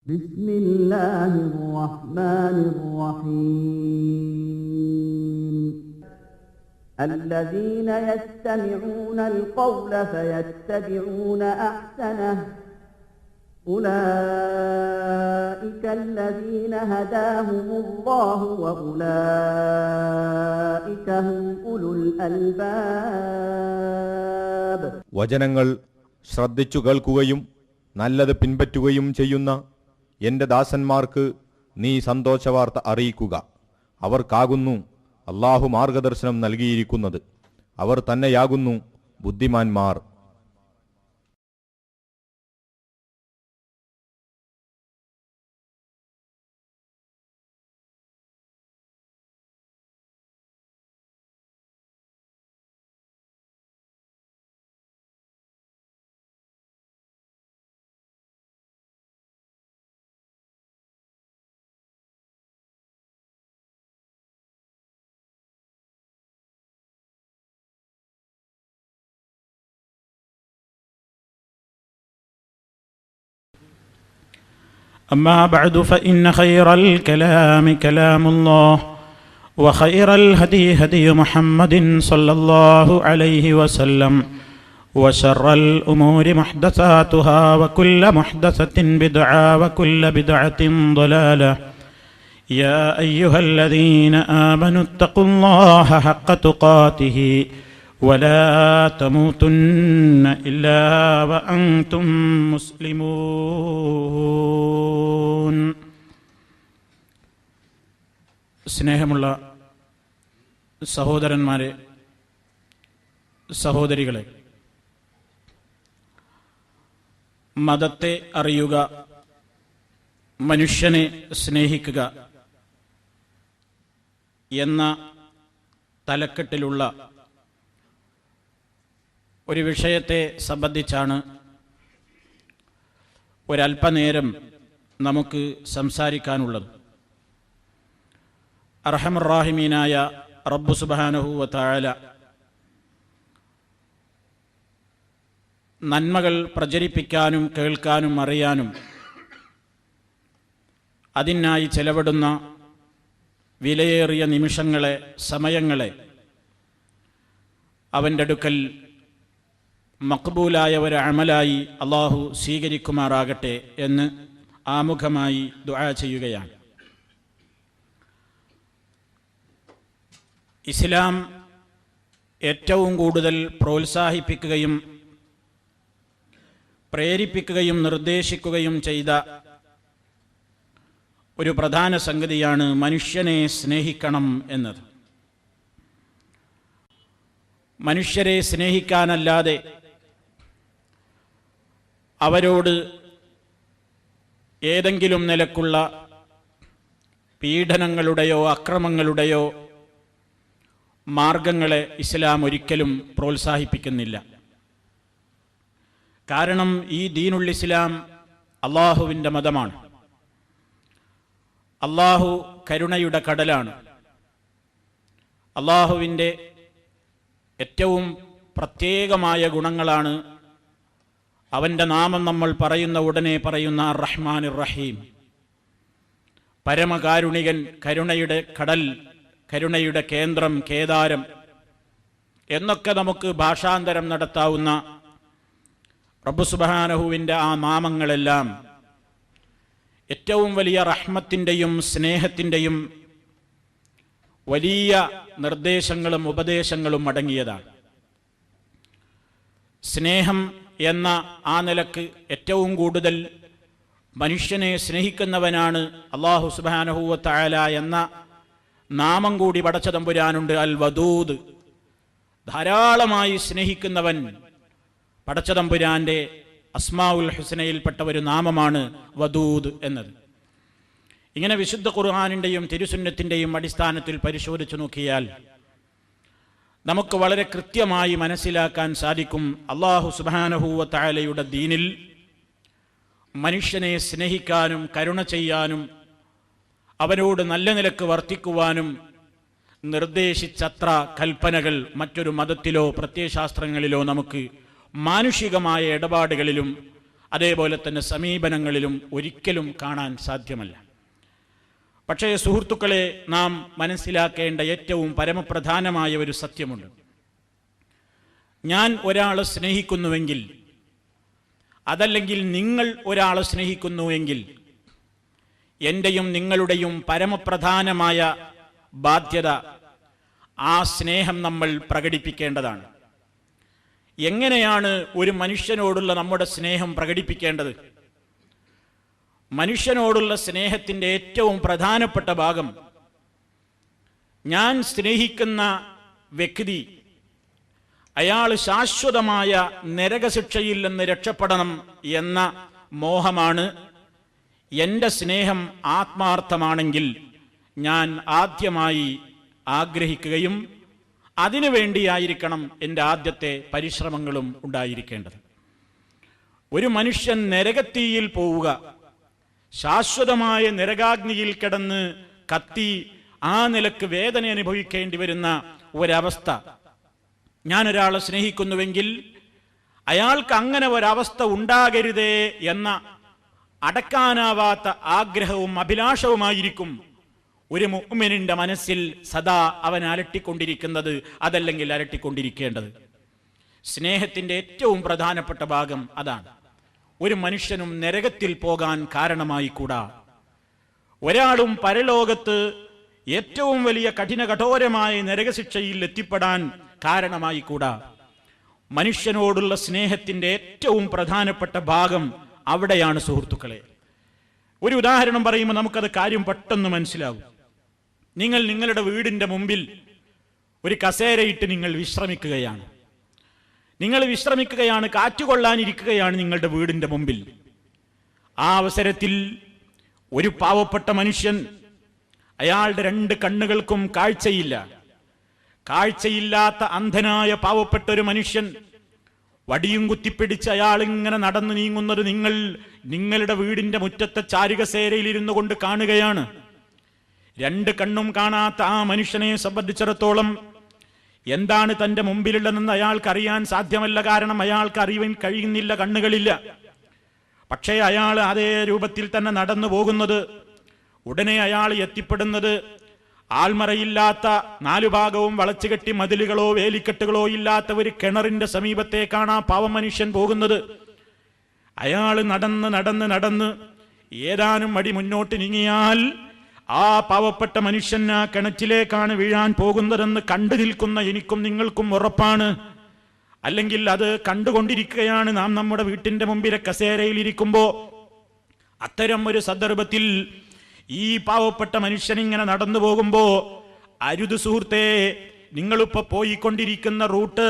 بسم الله الرحمن الرحيم الذين يستمعون القول فيتبعون أحسنه أولئك الذين هداهم الله وأولئك هم أولو الألباب. വചനങ്ങൾ ശ്രദ്ധിച്ചു കേൾക്കുകയും നല്ലത് പിൻപറ്റുകയും ചെയ്യുന്ന എൻ്റെ ദാസന്മാർക്ക് നീ സന്തോഷവാർത്ത അറിയിക്കുക. അവർക്കാകുന്നു അല്ലാഹു മാർഗദർശനം നൽകിയിരിക്കുന്നത്. അവർ തന്നെയാകുന്നു ബുദ്ധിമാന്മാർ. أما بعد فإن خير الكلام كلام الله وخير الهدي هدي محمد صلى الله عليه وسلم وشر الأمور محدثاتها وكل محدثة بدعة وكل بدعة ضلالة يا أيها الذين آمنوا اتقوا الله حق تقاته ولا تموتن إلا وأنتم مسلمون. സ്നേഹമുള്ള സഹോദരന്മാരെ, സഹോദരികളെ, മതത്തെ അറിയുക, മനുഷ്യനെ സ്നേഹിക്കുക എന്ന തലക്കെട്ടിലുള്ള ഒരു വിഷയത്തെ സംബന്ധിച്ചാണ് ഒരല്പനേരം നമുക്ക് സംസാരിക്കാനുള്ളത്. അർഹമർ റാഹിമീനായ റബ്ബു സുബ്ഹാനഹു വ തആല നന്മകൾ പ്രചരിപ്പിക്കാനും കേൾക്കാനും അറിയാനും അതിനായി ചെലവിടുന്ന വിലയേറിയ നിമിഷങ്ങളെ, സമയങ്ങളെ അവൻ്റെ അടുക്കൽ മഖ്ബൂലായ ഒരു അമലായി അള്ളാഹു സ്വീകരിക്കുമാറാകട്ടെ എന്ന് ആമുഖമായി ദുആ ചെയ്യുകയാണ്. ഇസ്ലാം ഏറ്റവും കൂടുതൽ പ്രോത്സാഹിപ്പിക്കുകയും പ്രേരിപ്പിക്കുകയും നിർദ്ദേശിക്കുകയും ചെയ്ത ഒരു പ്രധാന സംഗതിയാണ് മനുഷ്യനെ സ്നേഹിക്കണം എന്നത്. മനുഷ്യരെ സ്നേഹിക്കാനല്ലാതെ അവരോട് ഏതെങ്കിലും നിലക്കുള്ള പീഡനങ്ങളുടെയോ അക്രമങ്ങളുടെയോ മാർഗങ്ങളെ ഇസ്ലാം ഒരിക്കലും പ്രോത്സാഹിപ്പിക്കുന്നില്ല. കാരണം ഈ ദീനുൽ ഇസ്ലാം അള്ളാഹുവിൻ്റെ മതമാണ്. അള്ളാഹു കരുണയുടെ കടലാണ്. അള്ളാഹുവിൻ്റെ ഏറ്റവും പ്രത്യേകമായ ഗുണങ്ങളാണ് അവൻ്റെ നാമം നമ്മൾ പറയുന്ന ഉടനെ പറയുന്ന റഹ്മാൻ റഹീം, പരമകാരുണികൻ, കരുണയുടെ കടൽ, കരുണയുടെ കേന്ദ്രം, കേദാരം എന്നൊക്കെ നമുക്ക് ഭാഷാന്തരം നടത്താവുന്ന റബ്ബ് സുബ്ഹാനഹുവിൻ്റെ ആ നാമങ്ങളെല്ലാം ഏറ്റവും വലിയ റഹ്മത്തിൻ്റെയും സ്നേഹത്തിൻ്റെയും വലിയ നിർദ്ദേശങ്ങളും ഉപദേശങ്ങളും അടങ്ങിയതാണ്. സ്നേഹം എന്ന ആ നിലക്ക് ഏറ്റവും കൂടുതൽ മനുഷ്യനെ സ്നേഹിക്കുന്നവനാണ് അല്ലാഹു സുബ്ഹാനഹു വ തആല എന്ന നാമം കൂടി പടച്ച തമ്പുരാനുണ്ട്. അൽ വദൂദ്, ധാരാളമായി സ്നേഹിക്കുന്നവൻ. പടച്ച തമ്പുരാന്റെ അസ്മാഉൽ ഹുസ്നയിൽപ്പെട്ട ഒരു നാമമാണ് വദൂദ് എന്നത്. ഇങ്ങനെ വിശുദ്ധ ഖുർആനിൻ്റെയും തിരുസുന്നത്തിൻ്റെയും അടിസ്ഥാനത്തിൽ പരിശോധിച്ചു നോക്കിയാൽ നമുക്ക് വളരെ കൃത്യമായി മനസ്സിലാക്കാൻ സാധിക്കും, അല്ലാഹു സുബ്ഹാനഹു വ തആലയുടെ ദീനിൽ മനുഷ്യനെ സ്നേഹിക്കാനും കരുണ ചെയ്യാനും അവനോട് നല്ല നിലക്ക് വർത്തിക്കുവാനും നിർദ്ദേശിച്ചത്ര കൽപ്പനകൾ മറ്റൊരു മതത്തിലോ പ്രത്യയശാസ്ത്രങ്ങളിലോ നമുക്ക് മാനുഷികമായ ഇടപാടുകളിലും അതേപോലെ തന്നെ സമീപനങ്ങളിലും ഒരിക്കലും കാണാൻ സാധ്യമല്ല. പക്ഷേ സുഹൃത്തുക്കളെ, നാം മനസ്സിലാക്കേണ്ട ഏറ്റവും പരമപ്രധാനമായ ഒരു സത്യമുണ്ട്. ഞാൻ ഒരാളെ സ്നേഹിക്കുന്നുവെങ്കിൽ, അതല്ലെങ്കിൽ നിങ്ങൾ ഒരാളെ സ്നേഹിക്കുന്നുവെങ്കിൽ, എൻ്റെയും നിങ്ങളുടെയും പരമപ്രധാനമായ ബാധ്യത ആ സ്നേഹം നമ്മൾ പ്രകടിപ്പിക്കേണ്ടതാണ്. എങ്ങനെയാണ് ഒരു മനുഷ്യനോടുള്ള നമ്മുടെ സ്നേഹം പ്രകടിപ്പിക്കേണ്ടത്? മനുഷ്യനോടുള്ള സ്നേഹത്തിൻ്റെ ഏറ്റവും പ്രധാനപ്പെട്ട ഭാഗം, ഞാൻ സ്നേഹിക്കുന്ന വ്യക്തി അയാൾ ശാശ്വതമായ നരകശിക്ഷയിൽ നിന്ന് രക്ഷപ്പെടണം എന്ന മോഹമാണ്. എൻ്റെ സ്നേഹം ആത്മാർത്ഥമാണെങ്കിൽ ഞാൻ ആദ്യമായി ആഗ്രഹിക്കുകയും അതിനുവേണ്ടിയായിരിക്കണം എൻ്റെ ആദ്യത്തെ പരിശ്രമങ്ങളും ഉണ്ടായിരിക്കേണ്ടത്. ഒരു മനുഷ്യൻ നരകത്തീയിൽ പോവുക, ശാശ്വതമായ നരകാഗ്നിയിൽ കിടന്ന് കത്തി ആ നിലക്ക് വേദന അനുഭവിക്കേണ്ടി വരുന്ന ഒരവസ്ഥ, ഞാനൊരാളെ സ്നേഹിക്കുന്നുവെങ്കിൽ അയാൾക്ക് അങ്ങനെ ഒരവസ്ഥ ഉണ്ടാകരുതേ എന്ന അടക്കാനാവാത്ത ആഗ്രഹവും അഭിലാഷവുമായിരിക്കും ഒരു മുഅ്മിനിന്റെ മനസ്സിൽ സദാ അവൻ അലട്ടിക്കൊണ്ടിരിക്കുന്നത്, അതല്ലെങ്കിൽ അലട്ടിക്കൊണ്ടിരിക്കേണ്ടത്. സ്നേഹത്തിന്റെ ഏറ്റവും പ്രധാനപ്പെട്ട ഭാഗം അതാണ്. ഒരു മനുഷ്യനും നരകത്തിൽ പോകാൻ കാരണമായി കൂടാ. ഒരാളും പരലോകത്ത് ഏറ്റവും വലിയ കഠോരമായ നരകശിക്ഷയിൽ എത്തിപ്പെടാൻ കാരണമായി കൂടാ. മനുഷ്യനോടുള്ള സ്നേഹത്തിന്റെ ഏറ്റവും പ്രധാനപ്പെട്ട ഭാഗം അവിടെയാണ് സുഹൃത്തുക്കളെ. ഒരു ഉദാഹരണം പറയുമ്പോൾ നമുക്കത് കാര്യം പെട്ടെന്ന് മനസ്സിലാവും. നിങ്ങൾ നിങ്ങളുടെ വീടിന്റെ മുമ്പിൽ ഒരു കസേരയിട്ട് നിങ്ങൾ വിശ്രമിക്കുകയാണ്. കാറ്റുകൊള്ളാനിരിക്കുകയാണ് നിങ്ങളുടെ വീടിന്റെ മുമ്പിൽ. ആ അവസരത്തിൽ ഒരു പാവപ്പെട്ട മനുഷ്യൻ, അയാളുടെ 2 കണ്ണുകൾക്കും കാഴ്ചയില്ലാത്ത അന്ധനായ പാവപ്പെട്ട ഒരു മനുഷ്യൻ വടിയും കുത്തിപ്പിടിച്ച് അയാൾ ഇങ്ങനെ നടന്നു നീങ്ങുന്നത് നിങ്ങൾ നിങ്ങളുടെ വീടിന്റെ മുറ്റത്തെ ചാരുകസേരയിൽ ഇരുന്നു കൊണ്ട് കാണുകയാണ്. 2 കണ്ണും കാണാത്ത ആ മനുഷ്യനെ സംബന്ധിച്ചിടത്തോളം എന്താണ് തന്റെ മുമ്പിലുള്ളതെന്ന് അയാൾക്ക് അറിയാൻ സാധ്യമല്ല. കാരണം അയാൾക്ക് അറിയാൻ കഴിയുന്നില്ല, കണ്ണുകളില്ല. പക്ഷേ അയാൾ അതേ രൂപത്തിൽ തന്നെ നടന്നു പോകുന്നത്. ഉടനെ അയാൾ എത്തിപ്പെടുന്നത് ആൾമറയില്ലാത്ത 4 ഭാഗവും വളച്ചുകെട്ടി മതിലുകളോ വേലിക്കെട്ടുകളോ ഇല്ലാത്ത ഒരു കിണറിന്റെ സമീപത്തേക്കാണ് ആ പാവ മനുഷ്യൻ പോകുന്നത്. അയാൾ നടന്ന് ഏതാനും അടി മുന്നോട്ട് നീങ്ങിയാൽ ആ പാവപ്പെട്ട മനുഷ്യൻ ആ കിണറ്റിലേക്കാണ് വീഴാൻ പോകുന്നതെന്ന് കണ്ടു നിൽക്കുന്ന എനിക്കും നിങ്ങൾക്കും ഉറപ്പാണ്. അല്ലെങ്കിൽ അത് കണ്ടുകൊണ്ടിരിക്കുകയാണ് നാം നമ്മുടെ വീട്ടിന്റെ മുമ്പിലെ കസേരയിൽ ഇരിക്കുമ്പോ. അത്തരം ഒരു സന്ദർഭത്തിൽ ഈ പാവപ്പെട്ട മനുഷ്യൻ ഇങ്ങനെ നടന്നു പോകുമ്പോ, അരുത് സുഹൃത്തേ, നിങ്ങളിപ്പോ പോയിക്കൊണ്ടിരിക്കുന്ന റൂട്ട്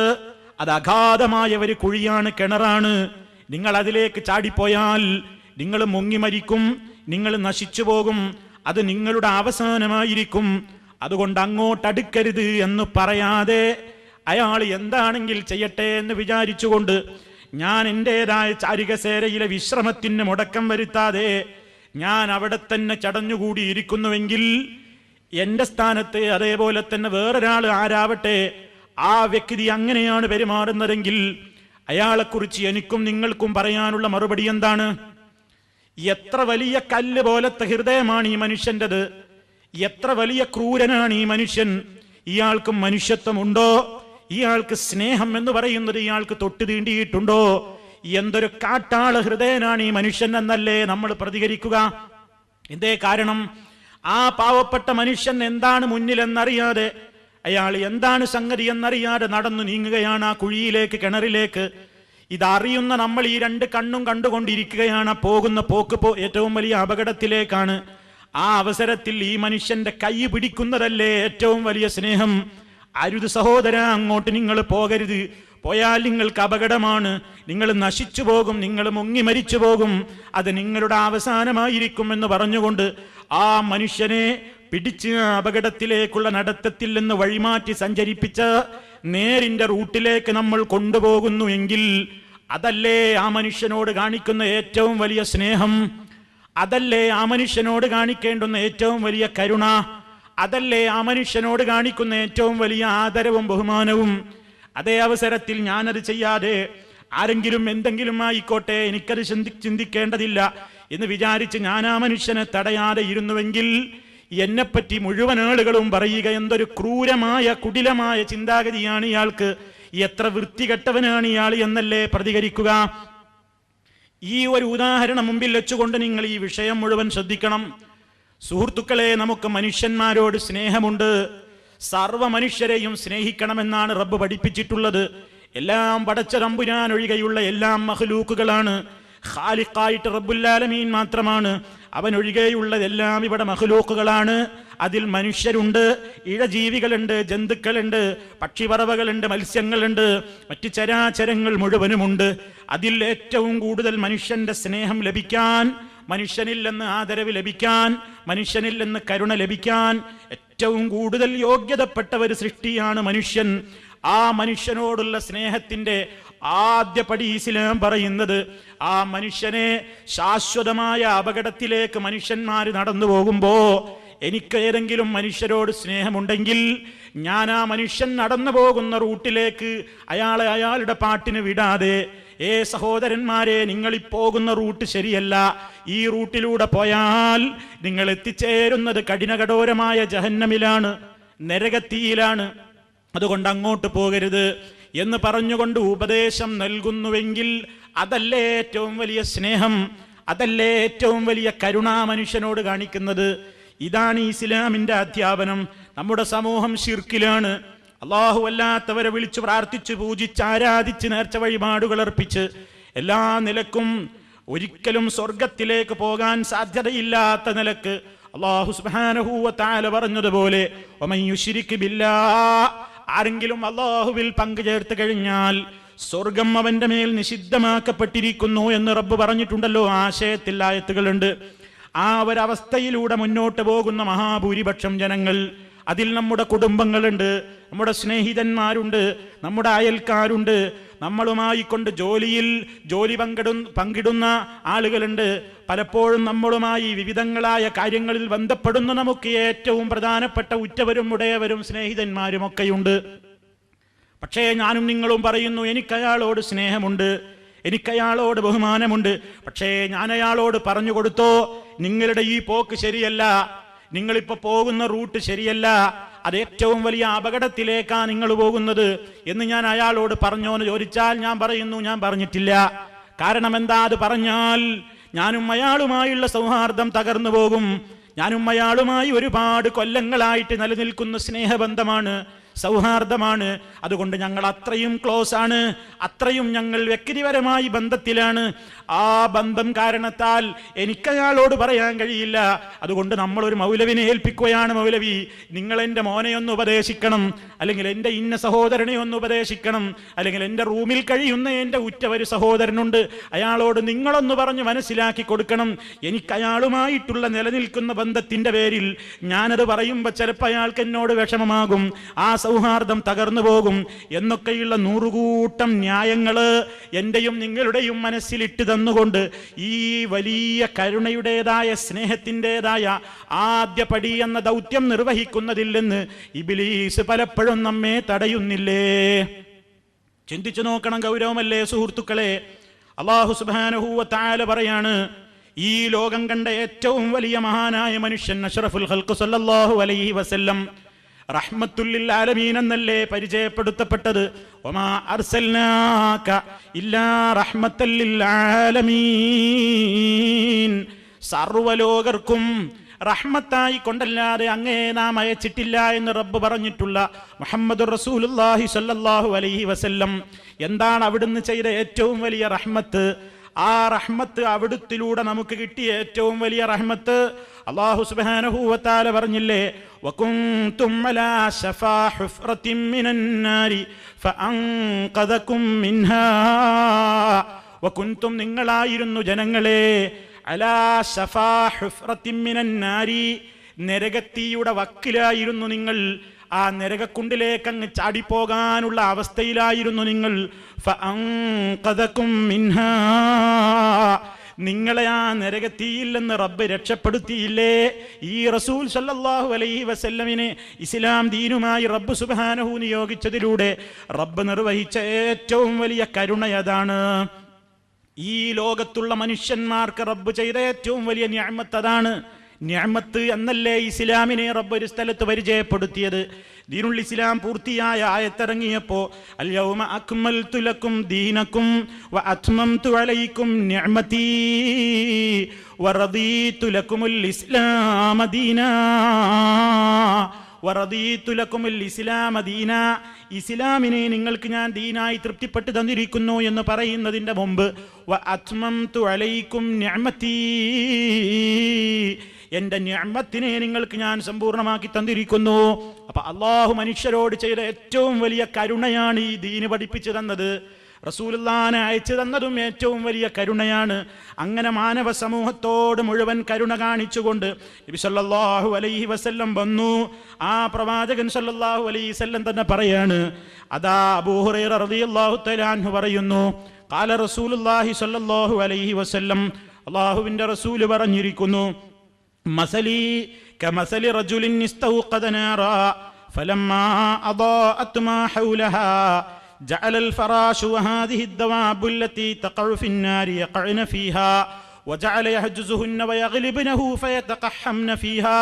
അത് അഗാധമായ ഒരു കുഴിയാണ്, കിണറാണ്. നിങ്ങൾ അതിലേക്ക് ചാടിപ്പോയാൽ നിങ്ങൾ മുങ്ങി മരിക്കും, നിങ്ങൾ നശിച്ചു പോകും, അത് നിങ്ങളുടെ അവസാനമായിരിക്കും. അതുകൊണ്ട് അങ്ങോട്ടടുക്കരുത് എന്ന് പറയാതെ അയാൾ എന്താണെങ്കിൽ ചെയ്യട്ടെ എന്ന് വിചാരിച്ചുകൊണ്ട് ഞാൻ എൻ്റെതായ ചാരികസേരയിലെ വിശ്രമത്തിന് മുടക്കം വരുത്താതെ ഞാൻ അവിടെ തന്നെ ചടഞ്ഞുകൂടിയിരിക്കുന്നുവെങ്കിൽ എൻ്റെ സ്ഥാനത്ത് അതേപോലെ തന്നെ വേറൊരാൾ ആരാവട്ടെ ആ വ്യക്തി അങ്ങനെയാണ് പെരുമാറുന്നതെങ്കിൽ അയാളെക്കുറിച്ച് എനിക്കും നിങ്ങൾക്കും പറയാനുള്ള മറുപടി എന്താണ്? എത്ര വലിയ കല്ല് പോലത്തെ ഹൃദയമാണ് ഈ മനുഷ്യൻ്റെത്, എത്ര വലിയ ക്രൂരനാണ് ഈ മനുഷ്യൻ. ഇയാൾക്ക് മനുഷ്യത്വമുണ്ടോ? ഇയാൾക്ക് സ്നേഹം എന്ന് പറയുന്നത് ഇയാൾക്ക് തൊട്ട് തീണ്ടിയിട്ടുണ്ടോ? എന്തൊരു കാട്ടാള ഹൃദയനാണ് ഈ മനുഷ്യൻ എന്നല്ലേ നമ്മൾ പ്രതികരിക്കുക. എന്തേ കാരണം? ആ പാവപ്പെട്ട മനുഷ്യൻ എന്താണ് മുന്നിലെന്നറിയാതെ, അയാൾ എന്താണ് സംഗതി എന്നറിയാതെ നടന്നു നീങ്ങുകയാണ് ആ കുഴിയിലേക്ക്, കിണറിലേക്ക്. ഇതറിയുന്ന നമ്മൾ ഈ 2 കണ്ണും കണ്ടുകൊണ്ടിരിക്കുകയാണ്. പോകുന്ന പോക്ക് ഏറ്റവും വലിയ അപകടത്തിലേക്കാണ്. ആ അവസരത്തിൽ ഈ മനുഷ്യന്റെ കൈ പിടിക്കുന്നതല്ലേ ഏറ്റവും വലിയ സ്നേഹം. അരുത് സഹോദര, അങ്ങോട്ട് നിങ്ങൾ പോകരുത്, പോയാൽ നിങ്ങൾക്ക് അപകടമാണ്, നിങ്ങൾ നശിച്ചു പോകും, നിങ്ങൾ മുങ്ങി മരിച്ചു പോകും, അത് നിങ്ങളുടെ അവസാനമായിരിക്കും എന്ന് പറഞ്ഞുകൊണ്ട് ആ മനുഷ്യനെ പിടിച്ച് അപകടത്തിലേക്കുള്ള നടത്തത്തിൽ നിന്ന് വഴിമാറ്റി സഞ്ചരിപ്പിച്ച് നേരിന്റെ റൂട്ടിലേക്ക് നമ്മൾ കൊണ്ടുപോകുന്നു എങ്കിൽ അതല്ലേ ആ മനുഷ്യനോട് കാണിക്കുന്ന ഏറ്റവും വലിയ സ്നേഹം? അതല്ലേ ആ മനുഷ്യനോട് കാണിക്കേണ്ടുന്ന ഏറ്റവും വലിയ കരുണ? അതല്ലേ ആ മനുഷ്യനോട് കാണിക്കുന്ന ഏറ്റവും വലിയ ആദരവും ബഹുമാനവും? അതേ അവസരത്തിൽ ഞാനത് ചെയ്യാതെ ആരെങ്കിലും എന്തെങ്കിലും ആയിക്കോട്ടെ, എനിക്കത് ചിന്തിക്കേണ്ടതില്ല എന്ന് വിചാരിച്ച് ഞാൻ ആ മനുഷ്യനെ തടയാതെ ഇരുന്നുവെങ്കിൽ എന്നെപ്പറ്റി മുഴുവൻ ആളുകളും പറയുക, എന്തൊരു ക്രൂരമായ കുടിലമായ ചിന്താഗതിയാണ് ഇയാൾക്ക്, എത്ര വൃത്തികെട്ടവനാണ് ഇയാൾ എന്നല്ലേ പ്രതികരിക്കുക. ഈ ഒരു ഉദാഹരണം മുമ്പിൽ വെച്ചുകൊണ്ട് നിങ്ങൾ ഈ വിഷയം മുഴുവൻ ശ്രദ്ധിക്കണം. സുഹൃത്തുക്കളെ, നമുക്ക് മനുഷ്യന്മാരോട് സ്നേഹമുണ്ട്. സർവ്വ മനുഷ്യരെയും സ്നേഹിക്കണമെന്നാണ് റബ്ബ് പഠിപ്പിച്ചിട്ടുള്ളത്. എല്ലാം പടച്ച തമ്പുരാൻ ഒഴികെയുള്ള എല്ലാം മഖ്ലൂക്കുകളാണ്. ഖാലിഖായിട്ട് റബ്ബുൽ ആലമീൻ മാത്രമാണ്. അവൻ ഒഴികെയുള്ളതെല്ലാം ഇവിടെ മഖ്ലൂക്കുകളാണ്. അതിൽ മനുഷ്യരുണ്ട്, ഇഴജീവികളുണ്ട്, ജന്തുക്കളുണ്ട്, പക്ഷിപറവകളുണ്ട്, മത്സ്യങ്ങളുണ്ട്, മറ്റ് ചരാചരങ്ങൾ മുഴുവനുമുണ്ട്. അതിൽ ഏറ്റവും കൂടുതൽ മനുഷ്യന്റെ സ്നേഹം ലഭിക്കാൻ, മനുഷ്യനിൽ നിന്ന് ആദരവ് ലഭിക്കാൻ, മനുഷ്യനിൽ നിന്ന് കരുണ ലഭിക്കാൻ ഏറ്റവും കൂടുതൽ യോഗ്യതപ്പെട്ട ഒരു സൃഷ്ടിയാണ് മനുഷ്യൻ. ആ മനുഷ്യനോടുള്ള സ്നേഹത്തിന്റെ ആദ്യ പടി ഇസ്ലാം പറയുന്നത്, ആ മനുഷ്യനെ ശാശ്വതമായ അപകടത്തിലേക്ക് മനുഷ്യന്മാർ നടന്നു പോകുമ്പോ എനിക്ക് ഏതെങ്കിലും മനുഷ്യരോട് സ്നേഹമുണ്ടെങ്കിൽ ഞാൻ ആ മനുഷ്യൻ നടന്നു പോകുന്ന റൂട്ടിലേക്ക് അയാളെ അയാളുടെ പാട്ടിന് വിടാതെ, സഹോദരന്മാരെ, നിങ്ങൾ ഈ പോകുന്ന റൂട്ട് ശരിയല്ല, ഈ റൂട്ടിലൂടെ പോയാൽ നിങ്ങൾ എത്തിച്ചേരുന്നത് കഠിനകഠോരമായ ജഹന്നമിലാണ്, നരകത്തിയിലാണ്, അതുകൊണ്ട് അങ്ങോട്ട് പോകരുത് എന്ന് പറഞ്ഞുകൊണ്ട് ഉപദേശം നൽകുന്നുവെങ്കിൽ അതല്ലേ ഏറ്റവും വലിയ സ്നേഹം, അതല്ലേ ഏറ്റവും വലിയ കരുണ മനുഷ്യനോട് കാണിക്കുന്നത്. ഇതാണ് ഇസ്ലാമിന്റെ അധ്യാപനം. നമ്മുടെ സമൂഹം ശിർക്കിലാണ്. അല്ലാഹു അല്ലാത്തവരെ വിളിച്ചു പ്രാർത്ഥിച്ച് പൂജിച്ച് ആരാധിച്ച് നേർച്ച വഴിപാടുകൾ അർപ്പിച്ച് എല്ലാ നിലക്കും ഒരിക്കലും സ്വർഗത്തിലേക്ക് പോകാൻ സാധ്യതയില്ലാത്ത നിലക്ക് അല്ലാഹു സുബ്ഹാനഹു വ തആല പറഞ്ഞതുപോലെ, വമൻ യുശ്രിക് ബില്ലാഹ്, ആരെങ്കിലും അല്ലാഹുവിൽ പങ്കു ചേർത്ത് കഴിഞ്ഞാൽ സ്വർഗം അവന്റെ മേൽ നിഷിദ്ധമാക്കപ്പെട്ടിരിക്കുന്നു എന്ന് റബ്ബ് പറഞ്ഞിട്ടുണ്ടല്ലോ. ആശയത്തിൽ ആയത്തുകളുണ്ട്. ആ ഒരവസ്ഥയിലൂടെ മുന്നോട്ട് പോകുന്ന മഹാഭൂരിപക്ഷം ജനങ്ങൾ, അതിൽ നമ്മുടെ കുടുംബങ്ങളുണ്ട്, നമ്മുടെ സ്നേഹിതന്മാരുണ്ട്, നമ്മുടെ അയൽക്കാരുണ്ട്, നമ്മളുമായി കൊണ്ട് ജോലി പങ്കിടുന്ന ആളുകളുണ്ട്. പലപ്പോഴും നമ്മളുമായി വിവിധങ്ങളായ കാര്യങ്ങളിൽ ബന്ധപ്പെടുന്ന നമുക്ക് ഏറ്റവും പ്രധാനപ്പെട്ട ഉറ്റവരും ഉടയവരും സ്നേഹിതന്മാരും ഒക്കെയുണ്ട്. പക്ഷേ ഞാനും നിങ്ങളും പറയുന്നു, എനിക്കയാളോട് സ്നേഹമുണ്ട്, എനിക്കയാളോട് ബഹുമാനമുണ്ട്. പക്ഷേ ഞാൻ അയാളോട് പറഞ്ഞു കൊടുത്തോ, നിങ്ങളുടെ ഈ പോക്ക് ശരിയല്ല, നിങ്ങളിപ്പോ പോകുന്ന റൂട്ട് ശരിയല്ല, അത് ഏറ്റവും വലിയ അപകടത്തിലേക്കാ നിങ്ങൾ പോകുന്നത് എന്ന് ഞാൻ അയാളോട് പറഞ്ഞോ എന്ന് ചോദിച്ചാൽ ഞാൻ പറയുന്നു, ഞാൻ പറഞ്ഞിട്ടില്ല. കാരണം എന്താ? അത് പറഞ്ഞാൽ ഞാനും അയാളുമായുള്ള സൗഹാർദ്ദം തകർന്നു പോകും. ഞാനും അയാളുമായി ഒരുപാട് കൊല്ലങ്ങളായിട്ട് നിലനിൽക്കുന്ന സ്നേഹബന്ധമാണ്, സൗഹാർദ്ദമാണ്. അതുകൊണ്ട് ഞങ്ങൾ അത്രയും ക്ലോസ് ആണ്, അത്രയും ഞങ്ങൾ വ്യക്തിപരമായി ബന്ധത്തിലാണ്. ആ ബന്ധം കാരണത്താൽ എനിക്കയാളോട് പറയാൻ കഴിയില്ല. അതുകൊണ്ട് നമ്മളൊരു മൗലവിനെ ഏൽപ്പിക്കുകയാണ്, മൗലവി നിങ്ങൾ എൻ്റെ മോനെ ഒന്ന് ഉപദേശിക്കണം, അല്ലെങ്കിൽ എൻ്റെ ഇന്ന സഹോദരനെ ഒന്ന് ഉപദേശിക്കണം, അല്ലെങ്കിൽ എൻ്റെ റൂമിൽ കഴിയുന്ന എൻ്റെ ഉറ്റ ഒരു സഹോദരനുണ്ട്, അയാളോട് നിങ്ങളൊന്ന് പറഞ്ഞ് മനസ്സിലാക്കി കൊടുക്കണം. എനിക്കയാളുമായിട്ടുള്ള നിലനിൽക്കുന്ന ബന്ധത്തിൻ്റെ പേരിൽ ഞാനത് പറയുമ്പോൾ ചിലപ്പോൾ അയാൾക്ക് എന്നോട് വിഷമമാകും, ആ സൗഹാർദ്ദം തകർന്നു പോകും എന്നൊക്കെയുള്ള നൂറുകൂട്ടം ന്യായങ്ങള് എന്റെയും നിങ്ങളുടെയും മനസ്സിലിട്ട് തന്നുകൊണ്ട് ഈ വലിയ കരുണയുടേതായ സ്നേഹത്തിൻ്റെതായ ആദ്യ പടി എന്ന ദൗത്യം നിർവഹിക്കുന്നതിൽ നിന്ന് ഇബ്ലീസ് പലപ്പോഴും നമ്മെ തടയുന്നില്ലേ? ചിന്തിച്ചു നോക്കണം, ഗൗരവമല്ലേ സുഹൃത്തുക്കളെ? അല്ലാഹു സുബ്ഹാനഹു വ തആല പറയാണ്, ഈ ലോകം കണ്ട ഏറ്റവും വലിയ മഹാനായ മനുഷ്യൻ അഷ്റഫുൽ ഖൽഖ് സല്ലല്ലാഹു അലൈഹി വസല്ലം റഹ്മത്തുൽ ലിൽ ആലമീൻ എന്നല്ലേ പരിചയപ്പെടുത്തപ്പെട്ടത്. വമാ അർസൽനാക ഇല്ലാ റഹ്മത്തൽ ലിൽ ആലമീൻ, സർവ്വലോകർക്കും റഹ്മത്തായി കൊണ്ടല്ലാതെ അങ്ങേ നാം അയച്ചിട്ടില്ല എന്ന് റബ്ബ് പറഞ്ഞിട്ടുള്ള മുഹമ്മദുർ റസൂലുള്ളാഹി സ്വല്ലല്ലാഹു അലൈഹി വസല്ലം എന്താണ് അവിടുന്ന് ചെയ്ത ഏറ്റവും വലിയ റഹ്മത്ത്? ആ റഹ്മത്ത് അവിടുത്തിലൂടെ നമുക്ക് കിട്ടിയ ഏറ്റവും വലിയ റഹ്മത്ത് അല്ലാഹു സുബ്ഹാനഹു വ തആല പറഞ്ഞില്ലേ, വകുൻതും അലാ ശഫാ ഹുഫ്റത്തിൻ മിനൻ നാരി ഫഅൻഖദകും മിൻഹാ. വകുൻതും നിങ്ങളായിരുന്നു ജനങ്ങളെ, അലാ ശഫാ ഹുഫ്റത്തിൻ മിനൻ നാരി, നരകത്തീയുടെ വക്കിലായിരുന്നു നിങ്ങൾ, ആ നരകക്കുണ്ടിലേക്ക് അങ്ങ് ചാടിപ്പോകാനുള്ള അവസ്ഥയിലായിരുന്നു നിങ്ങൾ. ഫഅൻഖദകും മിൻഹാ, നിങ്ങളെ ആ നരകത്തിയില്ലെന്ന് റബ്ബ് രക്ഷപ്പെടുത്തിയില്ലേ? ഈ റസൂൽ സല്ലല്ലാഹു അലൈഹി വസല്ലമിനെ ഇസ്ലാം ദീനുമായി റബ്ബ് സുബ്ഹാനഹു നിയോഗിച്ചതിലൂടെ റബ്ബ് നിർവഹിച്ച ഏറ്റവും വലിയ കരുണയതാണ്. ഈ ലോകത്തുള്ള മനുഷ്യന്മാർക്ക് റബ്ബ് ചെയ്ത ഏറ്റവും വലിയ നിഅമത്ത് അതാണ്. നിഅമത്ത് എന്നല്ലേ ഇസ്ലാമിനെ റബ്ബ് ഒരു സ്ഥലത്ത് പരിചയപ്പെടുത്തിയത്. ദീനുൽ ഇസ്ലാം പൂർത്തിയായ ആയത്തിറങ്ങിയപ്പോൾ അൽയൗമ അക്മൽതു ലക്കും ദീനക്കും വഅത്മംതു അലൈക്കും നിഅമതി വറദീതു ലക്കുമുൽ ഇസ്ലാമ ദീനാ വറദീതു ലക്കുമുൽ ഇസ്ലാമ ദീനാ, ഇസ്ലാമിനെ നിങ്ങൾക്ക് ഞാൻ ദീനായി തൃപ്തിപ്പെട്ട് തന്നിരിക്കുന്നു എന്ന് പറയുന്നതിൻ്റെ മുമ്പ് വഅത്മംതു അലൈക്കും നിഅമതി, എൻ്റെ നിഅമത്തിനെ നിങ്ങൾക്ക് ഞാൻ സമ്പൂർണ്ണമാക്കി തന്നിരിക്കുന്നു. അപ്പൊ അള്ളാഹു മനുഷ്യരോട് ചെയ്ത ഏറ്റവും വലിയ കരുണയാണ് ഈ ദീന് പഠിപ്പിച്ചു തന്നത്. റസൂലുള്ളാഹിനെ അയച്ചു തന്നതും ഏറ്റവും വലിയ കരുണയാണ്. അങ്ങനെ മാനവ സമൂഹത്തോട് മുഴുവൻ കരുണ കാണിച്ചുകൊണ്ട് നബി സല്ലല്ലാഹു അലൈഹി വസല്ലം വന്നു. ആ പ്രവാചകൻ സല്ലല്ലാഹു അലൈഹി വസല്ലം തന്നെ പറയാണ്, അതാ അബൂ ഹുറൈറ റളിയല്ലാഹു തആല അൻഹു പറയുന്നു, ഖാല റസൂലുള്ളാഹി സല്ലല്ലാഹു അലൈഹി വസല്ലം, അല്ലാഹുവിൻ്റെ റസൂൽ പറഞ്ഞിരിക്കുന്നു, മസലി കമസലി റജുലിൻ ഇസ്തൗഖദ നാറാ ഫലമ്മാ അദാഅത് മാ ഹൗലഹാ جعل الفراش وهذه الدواب التي تقع في النار يقعن فيها وجعل يحجزهن ويغلبنه فيتقحمن فيها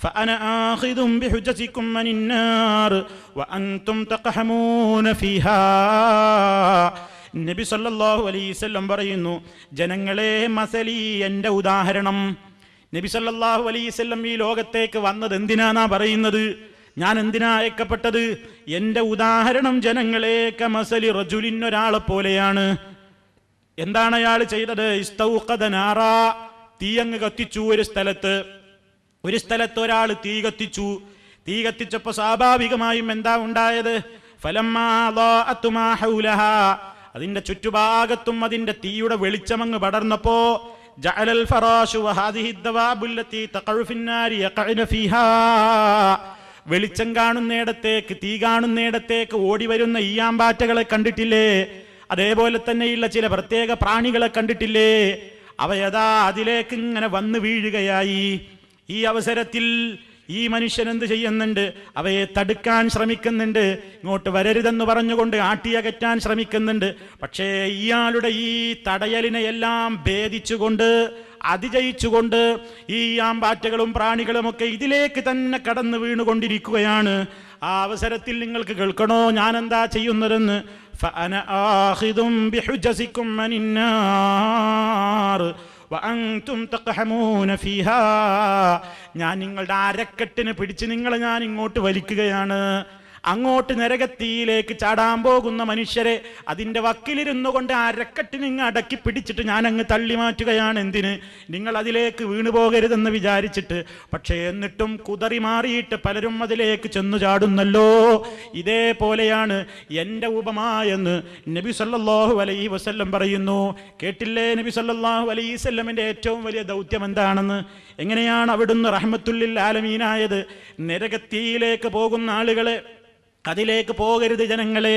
فأنا آخذ بحجزكم من النار وأنتم تقحمون فيها. നബി സല്ലല്ലാഹു അലൈഹി വസല്ലം പറയുന്നു, ജനങ്ങളെ മസലി, എൻ്റെ ഉദാഹരണം. നബി സല്ലല്ലാഹു അലൈഹി വസല്ലം ഈ ലോകത്തേക്ക് വന്നത് എന്തിനാന്നാ പറയുന്നത്? ഞാൻ എന്തിനാ അയക്കപ്പെട്ടത്? എൻ്റെ ഉദാഹരണം ജനങ്ങളെ കമസലി റജുലിൻ, ഒരാളെ പോലെയാണ്. എന്താണ് അയാൾ ചെയ്തത്? ഇസ്തൗഖദ നാറാ, തീയങ്ങ് കത്തിച്ചു. ഒരു സ്ഥലത്ത് ഒരാൾ തീ കത്തിച്ചു. തീ കത്തിച്ചപ്പോൾ സ്വാഭാവികമായും എന്താ ഉണ്ടായത്? ഫലമ്മാ അദാഅത് മാ ഹൗലഹാ, അതിന്റെ ചുറ്റുഭാഗത്തും അതിന്റെ തീയുടെ വെളിച്ചമങ്ങ് പടർന്നപ്പോ ജഅലൽ ഫറാശു വഹാദിഹി ദവാബുല്ലതി തഖഉ ഫിന്നാരി യഖഉന ഫീഹാ, വെളിച്ചം കാണുന്നിടത്തേക്ക്, തീ കാണുന്നിടത്തേക്ക് ഓടി വരുന്ന ഈയാമ്പാറ്റകളെ കണ്ടിട്ടില്ലേ? അതേപോലെ തന്നെയുള്ള ചില പ്രത്യേക പ്രാണികളെ കണ്ടിട്ടില്ലേ? അവയതാ അതിലേക്ക് ഇങ്ങനെ വന്ന് വീഴുകയായി. ഈ അവസരത്തിൽ ഈ മനുഷ്യൻ എന്ത് ചെയ്യുന്നുണ്ട്? അവയെ തടുക്കാൻ ശ്രമിക്കുന്നുണ്ട്, ഇങ്ങോട്ട് വരരുതെന്ന് പറഞ്ഞുകൊണ്ട് ആട്ടിയകറ്റാൻ ശ്രമിക്കുന്നുണ്ട്. പക്ഷേ ഇയാളുടെ ഈ തടയലിനെ എല്ലാം ഭേദിച്ചുകൊണ്ട്, അതിജയിച്ചുകൊണ്ട് ഈ ആമ്പാറ്റകളും പ്രാണികളുമൊക്കെ ഇതിലേക്ക് തന്നെ കടന്നു വീണുകൊണ്ടിരിക്കുകയാണ്. ആ അവസരത്തിൽ നിങ്ങൾക്ക് കേൾക്കണോ ഞാൻ എന്താ ചെയ്യുന്നതെന്ന്? ഫഅന ആഖിദും ബിഹുജസികും മനിന്നാർ വഅൻതും തഖഹമൂന ഫീഹാ, ഞാൻ നിങ്ങളുടെ അരക്കെട്ടിന് പിടിച്ച് നിങ്ങളെ ഞാൻ ഇങ്ങോട്ട് വലിക്കുകയാണ്. അങ്ങോട്ട് നരകത്തിയിലേക്ക് ചാടാൻ പോകുന്ന മനുഷ്യരെ അതിൻ്റെ വക്കിലിരുന്നു കൊണ്ട് അരക്കെട്ടിനിങ്ങ് അടക്കി പിടിച്ചിട്ട് ഞാൻ അങ്ങ് തള്ളി മാറ്റുകയാണ്. എന്തിന്? നിങ്ങൾ അതിലേക്ക് വീണു പോകരുതെന്ന് വിചാരിച്ചിട്ട്. പക്ഷേ എന്നിട്ടും കുതറി മാറിയിട്ട് പലരും അതിലേക്ക് ചെന്നു ചാടുന്നല്ലോ. ഇതേപോലെയാണ് എൻ്റെ ഉപമായെന്ന് നബി സല്ലല്ലാഹു അലൈഹി വസല്ലം പറയുന്നു. കേട്ടില്ലേ നബി സല്ലല്ലാഹു അലൈഹി വസല്ലമിൻ്റെ ഏറ്റവും വലിയ ദൗത്യം എന്താണെന്ന്? എങ്ങനെയാണ് അവിടുന്ന് റഹ്മത്തുല്ലിൽ ആലമീനായത്? നരകത്തിയിലേക്ക് പോകുന്ന ആളുകളെ അതിലേക്ക് പോകരുത് ജനങ്ങളെ,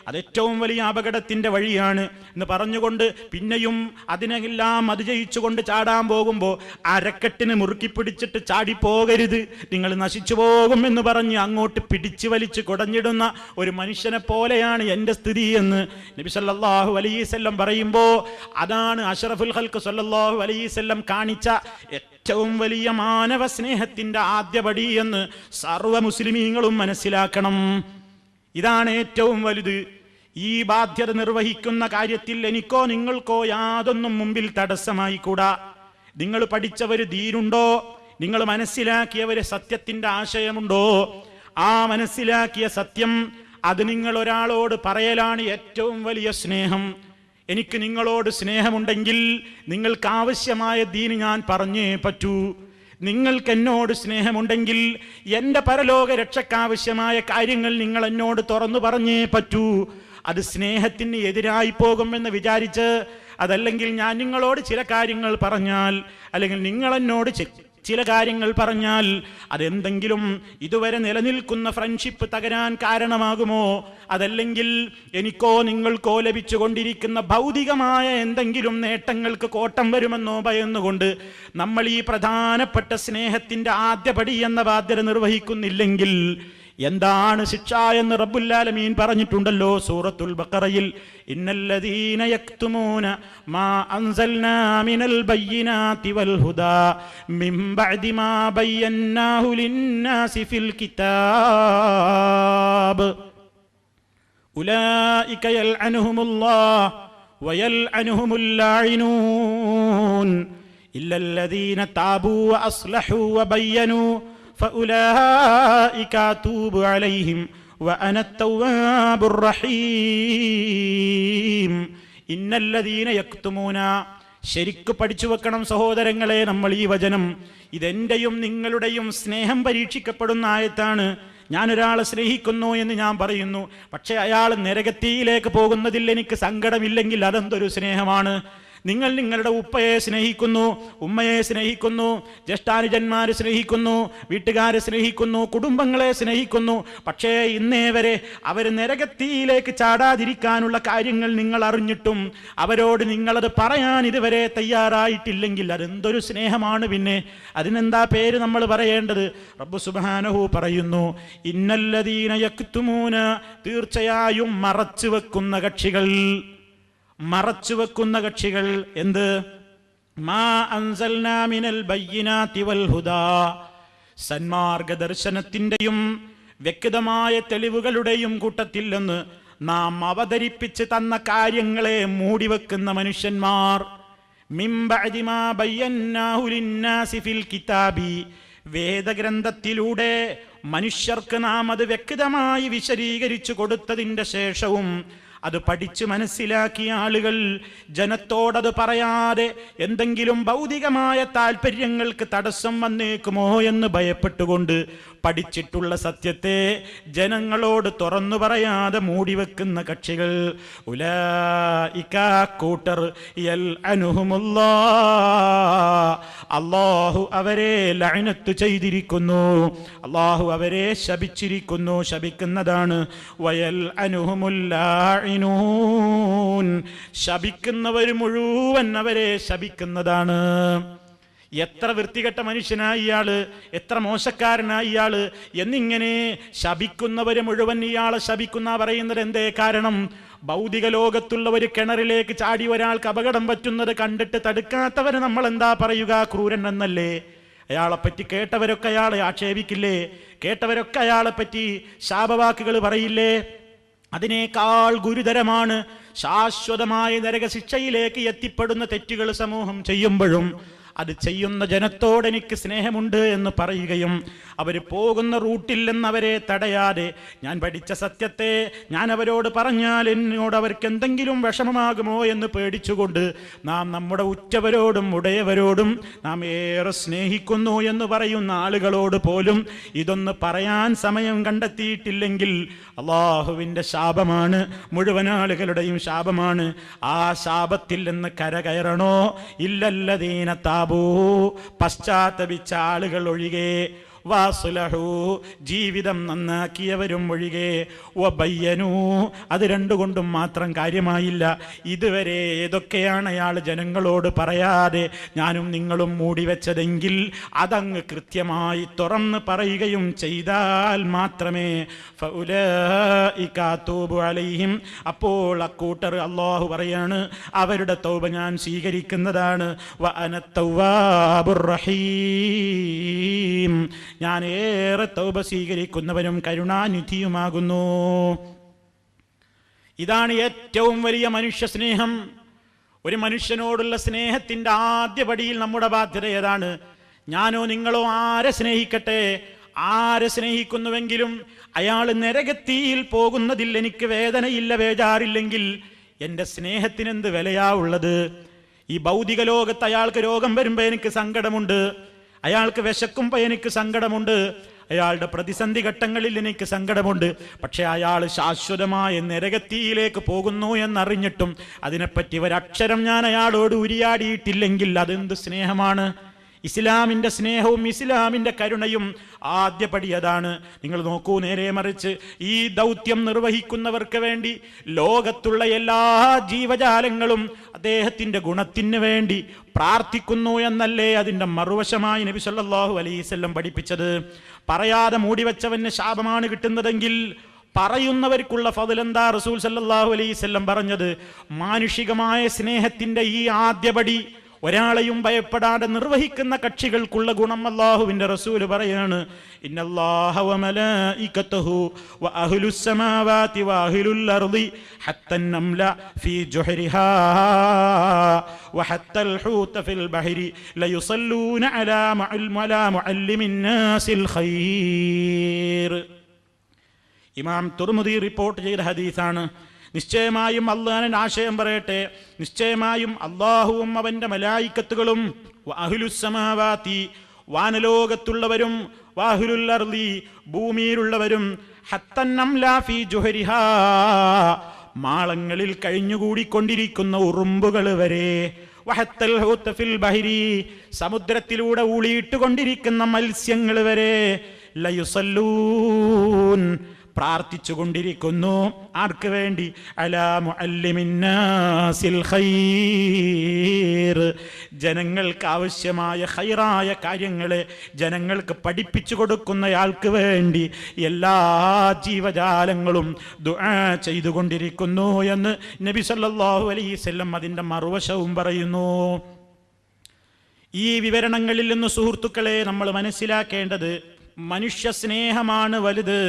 അതേറ്റവും വലിയ അപകടത്തിൻ്റെ വഴിയാണ് എന്ന് പറഞ്ഞുകൊണ്ട് പിന്നെയും അതിനെല്ലാം അതിജയിച്ചുകൊണ്ട് ചാടാൻ പോകുമ്പോൾ അരക്കെട്ടിന് മുറുക്കി പിടിച്ചിട്ട് ചാടിപ്പോകരുത്, നിങ്ങൾ നശിച്ചു പോകും എന്ന് പറഞ്ഞ് അങ്ങോട്ട് പിടിച്ചു വലിച്ച് കുടഞ്ഞിടുന്ന ഒരു മനുഷ്യനെ പോലെയാണ് എൻ്റെ സ്ഥിതി എന്ന് നബി സല്ലല്ലാഹു അലൈഹി വസല്ലം പറയുമ്പോൾ അതാണ് അഷ്റഫുൽ ഖൽഖ് സല്ലല്ലാഹു അലൈഹി വസല്ലം കാണിച്ച ഏറ്റവും വലിയ മാനവ സ്നേഹത്തിൻ്റെ ആദ്യപടി എന്ന് സർവ്വ മുസ്ലിമീങ്ങളും മനസ്സിലാക്കണം. ഇതാണ് ഏറ്റവും വലുത്. ഈ ബാധ്യത നിർവഹിക്കുന്ന കാര്യത്തിൽ എനിക്കോ നിങ്ങൾക്കോ യാതൊന്നും മുമ്പിൽ തടസ്സമായി കൂടാ. നിങ്ങൾ പഠിച്ചവര് ദീനുണ്ടോ? നിങ്ങൾ മനസ്സിലാക്കിയവര് സത്യത്തിന്റെ ആശയമുണ്ടോ? ആ മനസ്സിലാക്കിയ സത്യം അത് നിങ്ങൾ ഒരാളോട് പറയലാണ് ഏറ്റവും വലിയ സ്നേഹം. എനിക്ക് നിങ്ങളോട് സ്നേഹമുണ്ടെങ്കിൽ നിങ്ങൾക്ക് ആവശ്യമായ ദീൻ ഞാൻ പറഞ്ഞേ പറ്റൂ. നിങ്ങൾക്ക് എന്നോട് സ്നേഹമുണ്ടെങ്കിൽ എൻ്റെ പരലോക രക്ഷയ്ക്കാവശ്യമായ കാര്യങ്ങൾ നിങ്ങൾ എന്നോട് തുറന്നു പറഞ്ഞേ പറ്റൂ. അത് സ്നേഹത്തിന് എതിരായി പോകുമെന്ന് വിചാരിച്ച്, അതല്ലെങ്കിൽ ഞാൻ നിങ്ങളോട് ചില കാര്യങ്ങൾ പറഞ്ഞാൽ, അല്ലെങ്കിൽ നിങ്ങൾ എന്നോട് ചില കാര്യങ്ങൾ പറഞ്ഞാൽ അതെന്തെങ്കിലും ഇതുവരെ നിലനിൽക്കുന്ന ഫ്രണ്ട്ഷിപ്പ് തകരാൻ കാരണമാകുമോ, അതല്ലെങ്കിൽ എനിക്കോ നിങ്ങൾക്കോ ലഭിച്ചുകൊണ്ടിരിക്കുന്ന ഭൗതികമായ എന്തെങ്കിലും നേട്ടങ്ങൾക്ക് കോട്ടം വരുമെന്നോ ഭയന്നുകൊണ്ട് നമ്മൾ ഈ പ്രധാനപ്പെട്ട സ്നേഹത്തിന്റെ ആദ്യപടി എന്ന ബാധ്യത നിർവഹിക്കുന്നില്ലെങ്കിൽ എന്താണ് ശിക്ഷ എന്ന് റബ്ബുൽ ആലമീൻ പറഞ്ഞിട്ടുണ്ടല്ലോ സൂറത്തുൽ ബഖറയിൽ. ഇന്നല്ലദീന യക്തുമൂന മാ അൻസൽനാ മിനൽ ബയ്യിനാതി വൽ ഹുദാ മിൻ ബഅദി മാ ബയ്യന്നാഹു ലിന്നാസി ഫിൽ കിതാബ് ഉലൈക യൽഅനുഹുമുല്ലാഹ് വയൽഅനുഹുമുൽ ലാഇനൂൻ ഇല്ലല്ലദീന താബൂ വഅസ്ലഹൂ വബയ്യനൂ فأولئك أتوب عليهم وأنا التواب الرحيم إن الذين يكتمون. ശരിക്കു പഠിച്ചു വെക്കണം സഹോദരങ്ങളെ നമ്മൾ ഈ വചനം. ഇതെന്റെയും നിങ്ങളുടെയും സ്നേഹം പരീക്ഷിക്കപ്പെടുന്ന ആയത്താണ്. ഞാനൊരാളെ സ്നേഹിക്കുന്നു എന്ന് ഞാൻ പറയുന്നു, പക്ഷെ അയാൾ നരകത്തിയിലേക്ക് പോകുന്നതിൽ എനിക്ക് സങ്കടമില്ലെങ്കിൽ അതെന്തൊരു സ്നേഹമാണ്? നിങ്ങൾ നിങ്ങളുടെ ഉപ്പയെ സ്നേഹിക്കുന്നു, ഉമ്മയെ സ്നേഹിക്കുന്നു, ജ്യേഷ്ഠാനുജന്മാരെ സ്നേഹിക്കുന്നു, വീട്ടുകാരെ സ്നേഹിക്കുന്നു, കുടുംബങ്ങളെ സ്നേഹിക്കുന്നു, പക്ഷേ ഇന്നേ വരെ അവർ നരകത്തിയിലേക്ക് ചാടാതിരിക്കാനുള്ള കാര്യങ്ങൾ നിങ്ങൾ അറിഞ്ഞിട്ടും അവരോട് നിങ്ങളത് പറയാൻ ഇതുവരെ തയ്യാറായിട്ടില്ലെങ്കിൽ അതെന്തൊരു സ്നേഹമാണ്? പിന്നെ അതിനെന്താ പേര് നമ്മൾ പറയേണ്ടത്? റബ്ബ് സുബ്ഹാനഹു പറയുന്നു, ഇന്നല്ലദീന യക്തുമൂന, തീർച്ചയായും മറച്ചു വെക്കുന്ന കക്ഷികൾ. മറച്ചുവെക്കുന്ന കക്ഷികൾ എന്ത്? മാ അൻസൽനാ മിനൽ ബയ്യിനാതി വൽ ഹുദാ, സന്മാർഗദർശനത്തിന്റെയും വ്യക്തമായ തെളിവുകളുടെയും കൂട്ടത്തിൽ നിന്ന് നാം അവതരിപ്പിച്ച് തന്ന കാര്യങ്ങളെ മൂടിവെക്കുന്ന മനുഷ്യന്മാർ. മിൻ ബഅദി മാ ബയ്യന്നാഹു ലിന്നാസി ഫിൽ കിതാബി, വേദഗ്രന്ഥത്തിലൂടെ മനുഷ്യർക്ക് നാം അത് വ്യക്തമായി വിശദീകരിച്ചു കൊടുത്തതിന്റെ ശേഷവും അത് പഠിച്ചു മനസ്സിലാക്കിയ ആളുകൾ ജനത്തോടത് പറയാതെ എന്തെങ്കിലും ഭൗതികമായ താല്പര്യങ്ങൾക്ക് തടസ്സം വന്നേക്കുമോ എന്ന് ഭയപ്പെട്ടുകൊണ്ട് പഠിച്ചിട്ടുള്ള സത്യത്തെ ജനങ്ങളോട് തുറന്നു പറയാതെ മൂടിവെക്കുന്ന കക്ഷികൾ. ഉലൈക കൂട്ടർ യൽഅനുഹുമുല്ലാഹ്, അല്ലാഹു അവരെ ലഅനത്ത് ചെയ്തിരിക്കുന്നു, അല്ലാഹു അവരെ ശപിച്ചിരിക്കുന്നു, ശപിക്കുന്നതാണ്. വയൽഅനുഹുമുൽ ലാഇനൂൻ, ശപിക്കുന്നവർ മുഴുവൻ അവരെ ശപിക്കുന്നതാണ്. എത്ര വൃത്തികെട്ട മനുഷ്യനായി ഇയാള്, എത്ര മോശക്കാരനായി ഇയാള് എന്നിങ്ങനെ ശപിക്കുന്നവര് മുഴുവൻ ഇയാളെ ശപിക്കുന്ന പറയുന്നത് എന്തേ കാരണം? ഭൗതിക ലോകത്തുള്ള ഒരു കിണറിലേക്ക് ചാടി ഒരാൾക്ക് അപകടം പറ്റുന്നത് കണ്ടിട്ട് തടുക്കാത്തവര് നമ്മൾ എന്താ പറയുക? ക്രൂരൻ എന്നല്ലേ? അയാളെപ്പറ്റി കേട്ടവരൊക്കെ അയാളെ ആക്ഷേപിക്കില്ലേ? കേട്ടവരൊക്കെ അയാളെപ്പറ്റി ശാപവാക്കുകൾ പറയില്ലേ? അതിനേക്കാൾ ഗുരുതരമാണ് ശാശ്വതമായ നരകശിക്ഷയിലേക്ക് എത്തിപ്പെടുന്ന തെറ്റുകൾ സമൂഹം ചെയ്യുമ്പോഴും അത് ചെയ്യുന്ന ജനത്തോട് എനിക്ക് സ്നേഹമുണ്ട് എന്ന് പറയുകയും അവർ പോകുന്ന റൂട്ടിൽ നിന്ന് അവരെ തടയാതെ ഞാൻ പഠിച്ച സത്യത്തെ ഞാൻ അവരോട് പറഞ്ഞാൽ എന്നോട് അവർക്ക് എന്തെങ്കിലും വിഷമമാകുമോ എന്ന് പേടിച്ചുകൊണ്ട് നാം നമ്മുടെ ഉറ്റവരോടും ഉടയവരോടും നാം ഏറെ സ്നേഹിക്കുന്നു എന്ന് പറയുന്ന ആളുകളോട് പോലും ഇതൊന്ന് പറയാൻ സമയം കണ്ടെത്തിയിട്ടില്ലെങ്കിൽ അള്ളാഹുവിൻ്റെ ശാപമാണ്, മുഴുവൻ ആളുകളുടെയും ശാപമാണ്. ആ ശാപത്തിൽ നിന്ന് കരകയറണോ? ഇല്ലല്ലദീന താബൂ, പശ്ചാത്തപിച്ച ആളുകൾ ഒഴികെ, വാസുലഹു, ജീവിതം നന്നാക്കിയവരും ഒഴികെ, വബയ്യനൂ, അത് രണ്ടുകൊണ്ടും മാത്രം കാര്യമായില്ല. ഇതുവരെ ഏതൊക്കെയാണ് അയാൾ ജനങ്ങളോട് പറയാതെ ഞാനും നിങ്ങളും മൂടിവെച്ചതെങ്കിൽ അതങ്ങ് കൃത്യമായി തുറന്ന് പറയുകയും ചെയ്താൽ മാത്രമേ ഫഉലൈക അതൂബു അലൈഹിം, അപ്പോൾ അക്കൂട്ടർ അല്ലാഹു പറയാണ് അവരുടെ തൗബ ഞാൻ സ്വീകരിക്കുന്നതാണ്. വഅന തവ്വാബുർ റഹീം, ഞാൻ ഏറെ തൗബ സ്വീകരിക്കുന്നവനും കരുണാനിധിയുമാകുന്നു. ഇതാണ് ഏറ്റവും വലിയ മനുഷ്യ സ്നേഹം. ഒരു മനുഷ്യനോടുള്ള സ്നേഹത്തിന്റെ ആദ്യപടിയിൽ നമ്മുടെ ബാധ്യത ഏതാണ്? ഞാനോ നിങ്ങളോ ആരെ സ്നേഹിക്കട്ടെ, ആരെ സ്നേഹിക്കുന്നുവെങ്കിലും അയാൾ നരകത്തിയിൽ പോകുന്നതിൽ എനിക്ക് വേദനയില്ല, ബേജാറില്ലെങ്കിൽ എൻ്റെ സ്നേഹത്തിനെന്ത് വിലയാ ഉള്ളത്? ഈ ഭൗതിക ലോകത്ത് അയാൾക്ക് രോഗം വരുമ്പോൾ എനിക്ക് സങ്കടമുണ്ട്, അയാൾക്ക് വിശക്കുമ്പോൾ എനിക്ക് സങ്കടമുണ്ട്, അയാളുടെ പ്രതിസന്ധി ഘട്ടങ്ങളിൽ എനിക്ക് സങ്കടമുണ്ട്. പക്ഷെ അയാൾ ശാശ്വതമായ നരകത്തിയിലേക്ക് പോകുന്നു എന്നറിഞ്ഞിട്ടും അതിനെപ്പറ്റി ഒരക്ഷരം ഞാൻ അയാളോട് ഉരിയാടിയിട്ടില്ലെങ്കിൽ അതെന്ത് സ്നേഹമാണ്? ഇസ്ലാമിന്റെ സ്നേഹവും ഇസ്ലാമിന്റെ കരുണയും ആദ്യപടി അതാണ്. നിങ്ങൾ നോക്കൂ, നേരെ മറിച്ച് ഈ ദൗത്യം നിർവഹിക്കുന്നവർക്ക് വേണ്ടി ലോകത്തുള്ള എല്ലാ ജീവജാലങ്ങളും അദ്ദേഹത്തിന്റെ ഗുണത്തിന് വേണ്ടി പ്രാർത്ഥിക്കുന്നു എന്നല്ലേ അതിന്റെ മറുവശമായി നബി സല്ലല്ലാഹു അലൈഹി വസല്ലം പഠിപ്പിച്ചത്? പറയാതെ മൂടിവെച്ചവന് ശാപമാണ് കിട്ടുന്നതെങ്കിൽ പറയുന്നവർക്കുള്ള ഫضل എന്താ റസൂൽ സല്ലല്ലാഹു അലൈഹി വസല്ലം പറഞ്ഞത്? മാനുഷികമായ സ്നേഹത്തിന്റെ ഈ ആദ്യപടി ഒരാളെയും ഭയപ്പെടാതെ നിർവഹിക്കുന്ന കക്ഷികൾക്കുള്ള ഗുണം അല്ലാഹുവിന്റെ റസൂല് പറയാണ്, ഇന്നല്ലാഹ വമലായികതഹു വഅഹ്ലുസ് സമാവാതി വഅഹ്ലുൽ അർളി ഹത്തൻ നംല ഫീ ജുഹരിഹാ വഹത്തൽ ഹൂത ഫിൽ ബഹരി ലയുസല്ലൂന അലാ മുഅല്ലിമിൻ നാസിൽ ഖൈർ. ഇമാം തുർമുദി റിപ്പോർട്ട് ചെയ്ത ഹദീസാണ്. നിശ്ചയമായും അള്ളാഹുവിന്റെ ആശയം പറയട്ടെ, നിശ്ചയമായും അള്ളാഹുവും അവന്റെ മലായിക്കത്തുകളും വഅഹ്ലുസ് സമാവാതി വാനലോകത്തുള്ളവരും വഅഹ്ലുൽ അർളി ഭൂമിയിലുള്ളവരും ഹത്തൻ നംല ഫീ ജുഹരിഹാ മാളങ്ങളിൽ കഴിഞ്ഞുകൂടിക്കൊണ്ടിരിക്കുന്ന ഉറുമ്പുകൾ വരെ വഹത്തൽ ഹൂത ഫിൽ ബഹരി സമുദ്രത്തിലൂടെ ഊളിയിട്ടുകൊണ്ടിരിക്കുന്ന മത്സ്യങ്ങൾ വരെ ലയുസല്ലൂൻ പ്രാർത്ഥിച്ചുകൊണ്ടിരിക്കുന്നു. ആർക്ക് വേണ്ടി? അലാ മുഅല്ലിമിൻ നാസിൽ ഖൈർ, ജനങ്ങൾക്ക് ആവശ്യമായ ഖൈറായ കാര്യങ്ങളെ ജനങ്ങൾക്ക് പഠിപ്പിച്ചു കൊടുക്കുന്നയാൾക്ക് വേണ്ടി എല്ലാ ജീവജാലങ്ങളും ദുആ ചെയ്തുകൊണ്ടിരിക്കുന്നു എന്ന് നബി സല്ലല്ലാഹു അലൈഹി വസല്ലം അതിൻ്റെ മറുവശവും പറയുന്നു. ഈ വിവരണങ്ങളിൽ നിന്ന് സുഹൃത്തുക്കളെ നമ്മൾ മനസ്സിലാക്കേണ്ടത്, മനുഷ്യ സ്നേഹമാണ് വലുത്.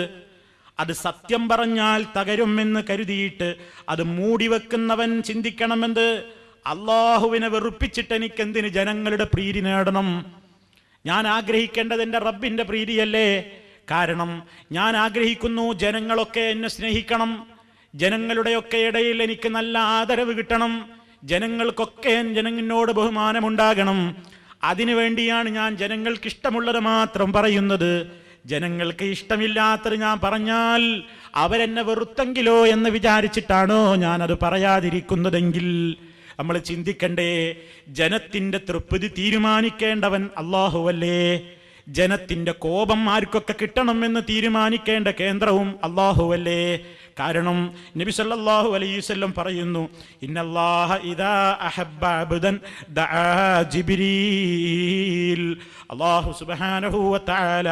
അത് സത്യം പറഞ്ഞാൽ തകരുമെന്ന് കരുതിയിട്ട് അത് മൂടിവെക്കുന്നവൻ ചിന്തിക്കണമെന്ന്, അള്ളാഹുവിനെ വെറുപ്പിച്ചിട്ട് എനിക്കെന്തിന് ജനങ്ങളുടെ പ്രീതി നേടണം? ഞാൻ ആഗ്രഹിക്കേണ്ടത് എൻ്റെ റബ്ബിൻ്റെ പ്രീതിയല്ലേ? കാരണം ഞാൻ ആഗ്രഹിക്കുന്നു ജനങ്ങളൊക്കെ എന്നെ സ്നേഹിക്കണം, ജനങ്ങളുടെയൊക്കെ ഇടയിൽ എനിക്ക് നല്ല ആദരവ് കിട്ടണം, ജനങ്ങൾക്കൊക്കെ ജനങ്ങളോട് ബഹുമാനമുണ്ടാകണം. അതിനുവേണ്ടിയാണ് ഞാൻ ജനങ്ങൾക്ക് ഇഷ്ടമുള്ളത് മാത്രം പറയുന്നത്. ജനങ്ങൾക്ക് ഇഷ്ടമില്ലാത്തത് ഞാൻ പറഞ്ഞാൽ അവരെന്നെ വെറുത്തെങ്കിലോ എന്ന് വിചാരിച്ചിട്ടാണോ ഞാനത് പറയാതിരിക്കുന്നതെങ്കിൽ നമ്മൾ ചിന്തിക്കണ്ടേ? ജനത്തിന്റെ തൃപ്തി തീരുമാനിക്കേണ്ടവൻ അല്ലാഹുവല്ലേ? ജനത്തിന്റെ കോപം ആർക്കൊക്കെ കിട്ടണമെന്ന് തീരുമാനിക്കേണ്ട കേന്ദ്രവും അല്ലാഹുവല്ലേ? കാരണം നബി സല്ലല്ലാഹു അലൈഹി വസല്ലം പറയുന്നു, ഇന്നല്ലാഹ ഇദാ അഹബ്ബ അബ്ദൻ ദഅ ജിബ്രീൽ. അല്ലാഹു സുബ്ഹാനഹു വ തആല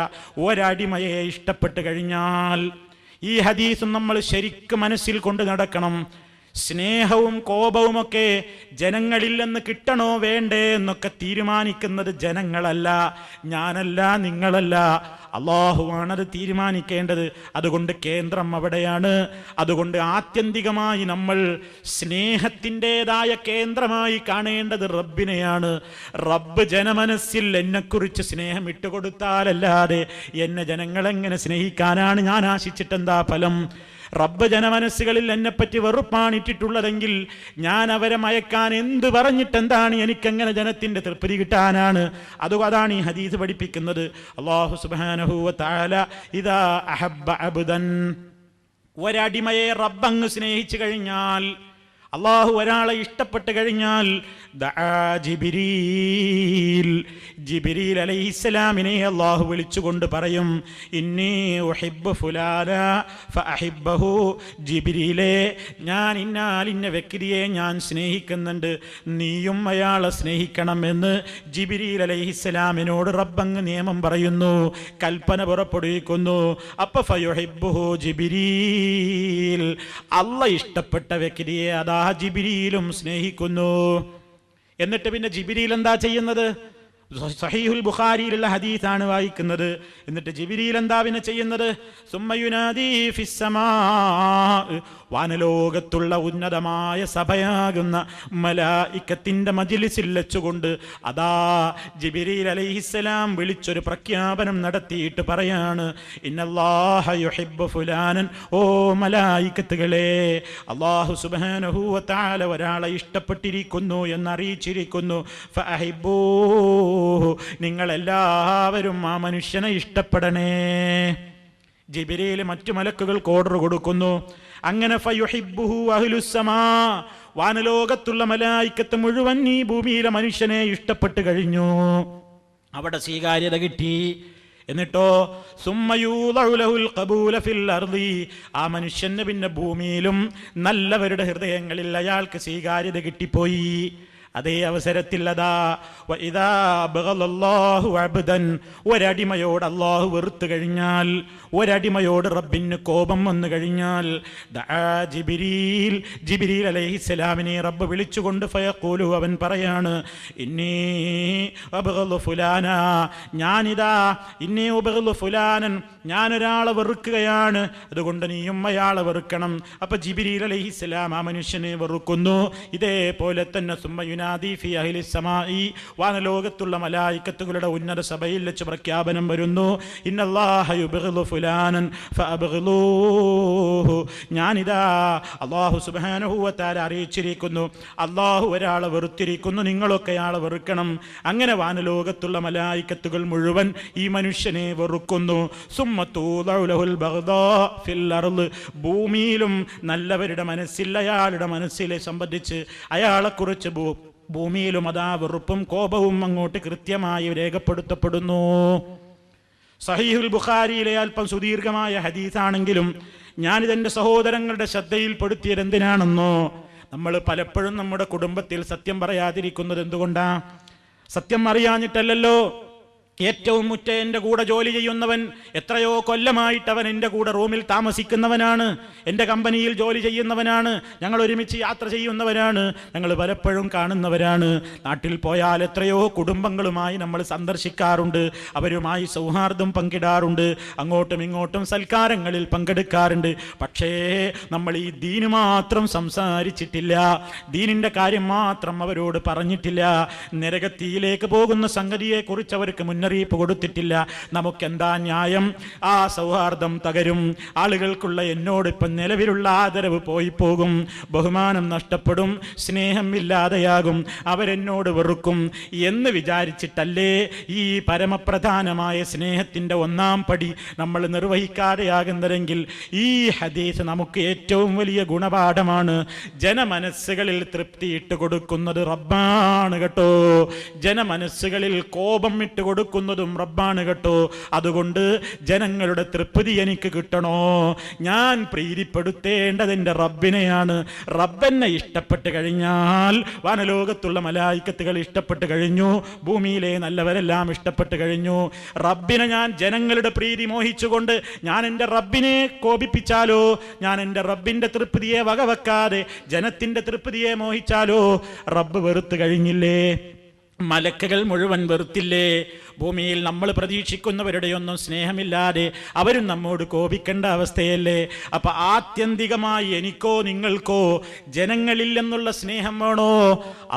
ഒരടിമയെ ഇഷ്ടപ്പെട്ട് കഴിഞ്ഞാൽ, ഈ ഹദീസ് നമ്മൾ ശരിക്കും മനസ്സിൽ കൊണ്ട് നടക്കണം. സ്നേഹവും കോപവുമൊക്കെ ജനങ്ങളിൽ നിന്ന് കിട്ടണോ വേണ്ടേ എന്നൊക്കെ തീരുമാനിക്കുന്നത് ജനങ്ങളല്ല, ഞാനല്ല, നിങ്ങളല്ല, അള്ളാഹുവാണത് തീരുമാനിക്കേണ്ടത്. അതുകൊണ്ട് കേന്ദ്രം അവിടെയാണ്. അതുകൊണ്ട് ആത്യന്തികമായി നമ്മൾ സ്നേഹത്തിൻ്റെതായ കേന്ദ്രമായി കാണേണ്ടത് റബ്ബിനെയാണ്. റബ്ബ് ജനമനസ്സിൽ എന്നെക്കുറിച്ച് സ്നേഹം ഇട്ടുകൊടുത്താലല്ലാതെ എന്നെ ജനങ്ങളെങ്ങനെ സ്നേഹിക്കാനാണ്? ഞാൻ ആശിച്ചിട്ടെന്താ ഫലം? റബ്ബ് ജനമനസ്സുകളിൽ എന്നെപ്പറ്റി വെറുപ്പാണിട്ടിട്ടുള്ളതെങ്കിൽ ഞാൻ അവരെ മയക്കാൻ എന്ത് പറഞ്ഞിട്ടെന്താണ്? എനിക്കെങ്ങനെ ജനത്തിന്റെ തൃപ്തി കിട്ടാനാണ്? അതാണ് ഈ ഹദീസ് പഠിപ്പിക്കുന്നത്. അല്ലാഹു സുബ്ഹാനഹു വ തആല ഇദാ അഹബ്ബ അബ്ദൻ, ഒരടിമയെ റബ്ബങ്ങ് സ്നേഹിച്ചു കഴിഞ്ഞാൽ, അള്ളാഹു ഒരാളെ ഇഷ്ടപ്പെട്ട് കഴിഞ്ഞാൽ, ദഅ ജിബ്രീൽ, ജിബ്രീൽ അലൈഹിസ്സലാമിനെ അള്ളാഹു വിളിച്ചുകൊണ്ട് പറയും, ഇന്നി ഉഹിബ്ബു ഫുലാന ഫഅഹിബ്ബഹു. ജിബ്രീലേ, ഞാൻ ഇന്ന വ്യക്തിയെ ഞാൻ സ്നേഹിക്കുന്നുണ്ട്, നീയും അയാളെ സ്നേഹിക്കണമെന്ന് ജിബ്രീൽ അലൈഹിസ്സലാമിനോട് റബ്ബങ്ങ് നിയമം പറയുന്നു, കൽപ്പന പുറപ്പെടുവിക്കുന്നു. അപ്പൊ ഫയുഹിബ്ബുഹു ജിബ്രീൽ, അള്ളാഹ് ഇഷ്ടപ്പെട്ട വ്യക്തിയെ അതാ ജിബ്രീലും സ്നേഹിക്കുന്നു. എന്നിട്ട് പിന്നെ ജിബ്രീൽ എന്താ ചെയ്യുന്നത്? സഹീഹുൽ ബുഖാരിയിലുള്ള ഹദീസാണ് വായിക്കുന്നത്. എന്നിട്ട് ജിബ്രീൽ എന്താ പിന്നെ ചെയ്യുന്നത്? സുമ്മയുനാദി ഫിസ്സമാ, വാനലോകത്തുള്ള ഉന്നതമായ സഭയാകുന്ന മലായിക്കത്തിന്റെ മജ്ലിസിൽ വെച്ചുകൊണ്ട് അതാ ജിബ്രീൽ അലൈഹിസ്സലാം വിളിച്ചൊരു പ്രഖ്യാപനം നടത്തിയിട്ട് പറയാണ്, ഇന്നല്ലാഹ യുഹിബ്ബു ഫുലാനൻ. ഓ മലായിക്കത്തുകളെ, അല്ലാഹു സുബ്ഹാനഹു വ തആല ഒരാളെ ഇഷ്ടപ്പെട്ടിരിക്കുന്നു എന്നറിയിച്ചിരിക്കുന്നു. ഫഅഹിബ്ബൂ, നിങ്ങളെല്ലാവരും ആ മനുഷ്യനെ ഇഷ്ടപ്പെടണേ. ജിബ്രീൽ മറ്റു മലക്കുകൾക്ക് ഓർഡർ കൊടുക്കുന്നു. അങ്ങനെ ഫയുഹിബ്ബുഹു അഹ്ലുസ്സമാ, വാനലോകത്തുള്ള മലായിക്കത്ത് മുഴുവൻ ഈ ഭൂമിയിലെ മനുഷ്യനെ ഇഷ്ടപ്പെട്ട് കഴിഞ്ഞു. അവിടെ സ്വീകാര്യത കിട്ടി. എന്നിട്ടോ സുമ്മയൂദഉലഹുൽ ഖബൂല ഫിൽ അർളി, ആ മനുഷ്യന് പിന്നെ ഭൂമിയിലും നല്ലവരുടെ ഹൃദയങ്ങളിൽ അയാൾക്ക് സ്വീകാര്യത കിട്ടിപ്പോയി. അതേ അവസരത്തിൽ അതാ വഇദാ ബഗലല്ലാഹു അബ്ദൻ, ഒരടിമയോട് അല്ലാഹു വെറുത്തു കഴിഞ്ഞാൽ, ഒരടിമയോട് റബ്ബിന് കോപം വന്നു കഴിഞ്ഞാൽ, ദആ ജിബ്രീൽ, ജിബ്രീൽ അലൈഹിസ്സലാമിനെ റബ്ബ് വിളിച്ചുകൊണ്ട് ഫയഖൂലു, അവൻ പറയാണ് ഇന്നി അബ്ഗളു ഫുലാന, ഞാനിതാ ഇന്നി അബ്ഗളു ഫുലാനൻ, ഞാനൊരാളെ വെറുക്കുകയാണ്, അതുകൊണ്ട് നീയും അയാളെ വെറുക്കണം. അപ്പൊ ജിബ്രീൽ അലൈഹിസ്സലാം ആ മനുഷ്യനെ വെറുക്കുന്നു. ഇതേപോലെ തന്നെ സുമ്മയുനാദി ഫീ അഹ്ലി സമാഇ, വാനലോകത്തുള്ള മലായികത്തുകളുടെ ഉന്നത സഭയിൽ വെച്ച് പ്രഖ്യാപനം വരുന്നു, ഇന്നല്ലാഹ യുബ്ഗിളു ഫുലാനൻ ഫഅബ്ഗിളൂഹു, ഞാനിതാ അല്ലാഹു സുബ്ഹാനഹു വ തആല അറിയിച്ചിരിക്കുന്നു, അല്ലാഹു ഒരാളെ വെറുത്തിരിക്കുന്നു, നിങ്ങളൊക്കെ അയാളെ വെറുക്കണം. അങ്ങനെ വാനലോകത്തുള്ള മലായികത്തുകൾ മുഴുവൻ ഈ മനുഷ്യനെ വെറുക്കുന്നു. സുമ്മത്തൂദഉലഹുൽ ബഗ്ദാ ഫിൽ അർള്, ഭൂമിയിലും നല്ലവരുടെ മനസ്സിൽ, അയാളുടെ മനസ്സിലെ സംബന്ധിച്ച് അയാളെക്കുറിച്ച് ഭൂമിയിലും അതാ വെറുപ്പും കോപവും അങ്ങോട്ട് കൃത്യമായി രേഖപ്പെടുത്തപ്പെടുന്നു. സഹീഹുൽ ബുഖാരിയിലെ അല്പം സുദീർഘമായ ഹദീസാണെങ്കിലും ഞാനിതെൻ്റെ സഹോദരങ്ങളുടെ ശ്രദ്ധയിൽപ്പെടുത്തിയത് എന്തിനാണെന്നോ, നമ്മൾ പലപ്പോഴും നമ്മുടെ കുടുംബത്തിൽ സത്യം പറയാതിരിക്കുന്നത് എന്തുകൊണ്ടാ? സത്യം അറിയാഞ്ഞിട്ടല്ലല്ലോ. ഏറ്റവും മുറ്റ എൻ്റെ കൂടെ ജോലി ചെയ്യുന്നവൻ എത്രയോ കൊല്ലമായിട്ട് അവൻ എൻ്റെ കൂടെ റൂമിൽ താമസിക്കുന്നവനാണ്, എൻ്റെ കമ്പനിയിൽ ജോലി ചെയ്യുന്നവനാണ്, ഞങ്ങൾ ഒരുമിച്ച് യാത്ര ചെയ്യുന്നവരാണ്, ഞങ്ങൾ പലപ്പോഴും കാണുന്നവരാണ്. നാട്ടിൽ പോയാൽ എത്രയോ കുടുംബങ്ങളുമായി നമ്മൾ സന്ദർശിക്കാറുണ്ട്, അവരുമായി സൗഹാർദ്ദം പങ്കിടാറുണ്ട്, അങ്ങോട്ടും ഇങ്ങോട്ടും സൽക്കാരങ്ങളിൽ പങ്കെടുക്കാറുണ്ട്. പക്ഷേ നമ്മൾ ഈ ദീന് മാത്രം സംസാരിച്ചിട്ടില്ല, ദീനിൻ്റെ കാര്യം മാത്രം അവരോട് പറഞ്ഞിട്ടില്ല, നരകത്തിയിലേക്ക് പോകുന്ന സംഗതിയെക്കുറിച്ച് അവർക്ക് മുന്നറിയിപ്പ് കൊടുത്തിട്ടില്ല. നമുക്കെന്താ ന്യായം? ആ സൗഹാർദ്ദം തകരും, ആളുകൾക്കുള്ള എന്നോട് ഇപ്പം നിലവിലുള്ള ആദരവ് പോയി പോകും, ബഹുമാനം നഷ്ടപ്പെടും, സ്നേഹം ഇല്ലാതെയാകും, അവരെന്നോട് വെറുക്കും എന്ന് വിചാരിച്ചിട്ടല്ലേ ഈ പരമപ്രധാനമായ സ്നേഹത്തിൻ്റെ ഒന്നാം പടി നമ്മൾ നിർവഹിക്കാതെയാകുന്നതെങ്കിൽ ഈ ഹദീസ് നമുക്ക് ഏറ്റവും വലിയ ഗുണപാഠമാണ്. ജനമനസ്സുകളിൽ തൃപ്തിയിട്ട് കൊടുക്കുന്നത് റബ്ബാണ് കേട്ടോ, ജനമനസ്സുകളിൽ കോപം ഇട്ട് കൊടുക്കുന്നതും റബ്ബാണ് കേട്ടോ. അതുകൊണ്ട് ജനങ്ങളുടെ തൃപ്തി എനിക്ക് കിട്ടണോ, ഞാൻ പ്രീതിപ്പെടുത്തേണ്ടത് എൻ്റെ റബ്ബിനെയാണ്. റബ്ബെന്നെ ഇഷ്ടപ്പെട്ട് കഴിഞ്ഞാൽ വാനലോകത്തുള്ള മലായികത്തുകൾ ഇഷ്ടപ്പെട്ട് കഴിഞ്ഞു, ഭൂമിയിലെ നല്ലവരെല്ലാം ഇഷ്ടപ്പെട്ട് കഴിഞ്ഞു. റബ്ബിനെ ഞാൻ ജനങ്ങളുടെ പ്രീതി മോഹിച്ചുകൊണ്ട് ഞാൻ എൻ്റെ റബ്ബിനെ കോപിപ്പിച്ചാലോ, ഞാൻ എൻ്റെ റബ്ബിൻ്റെ തൃപ്തിയെ വകവെക്കാതെ ജനത്തിൻ്റെ തൃപ്തിയെ മോഹിച്ചാലോ റബ്ബ് വെറുത്ത് കഴിഞ്ഞില്ലേ? മലക്കുകൾ മുഴുവൻ വെറുത്തില്ലേ? ഭൂമിയിൽ നമ്മൾ പ്രതീക്ഷിക്കുന്നവരുടെ ഒന്നും സ്നേഹമില്ലാതെ അവരും നമ്മോട് കോപിക്കേണ്ട അവസ്ഥയല്ലേ? അപ്പൊ ആത്യന്തികമായി എനിക്കോ നിങ്ങൾക്കോ ജനങ്ങളിൽ നിന്നുള്ള സ്നേഹം വേണോ?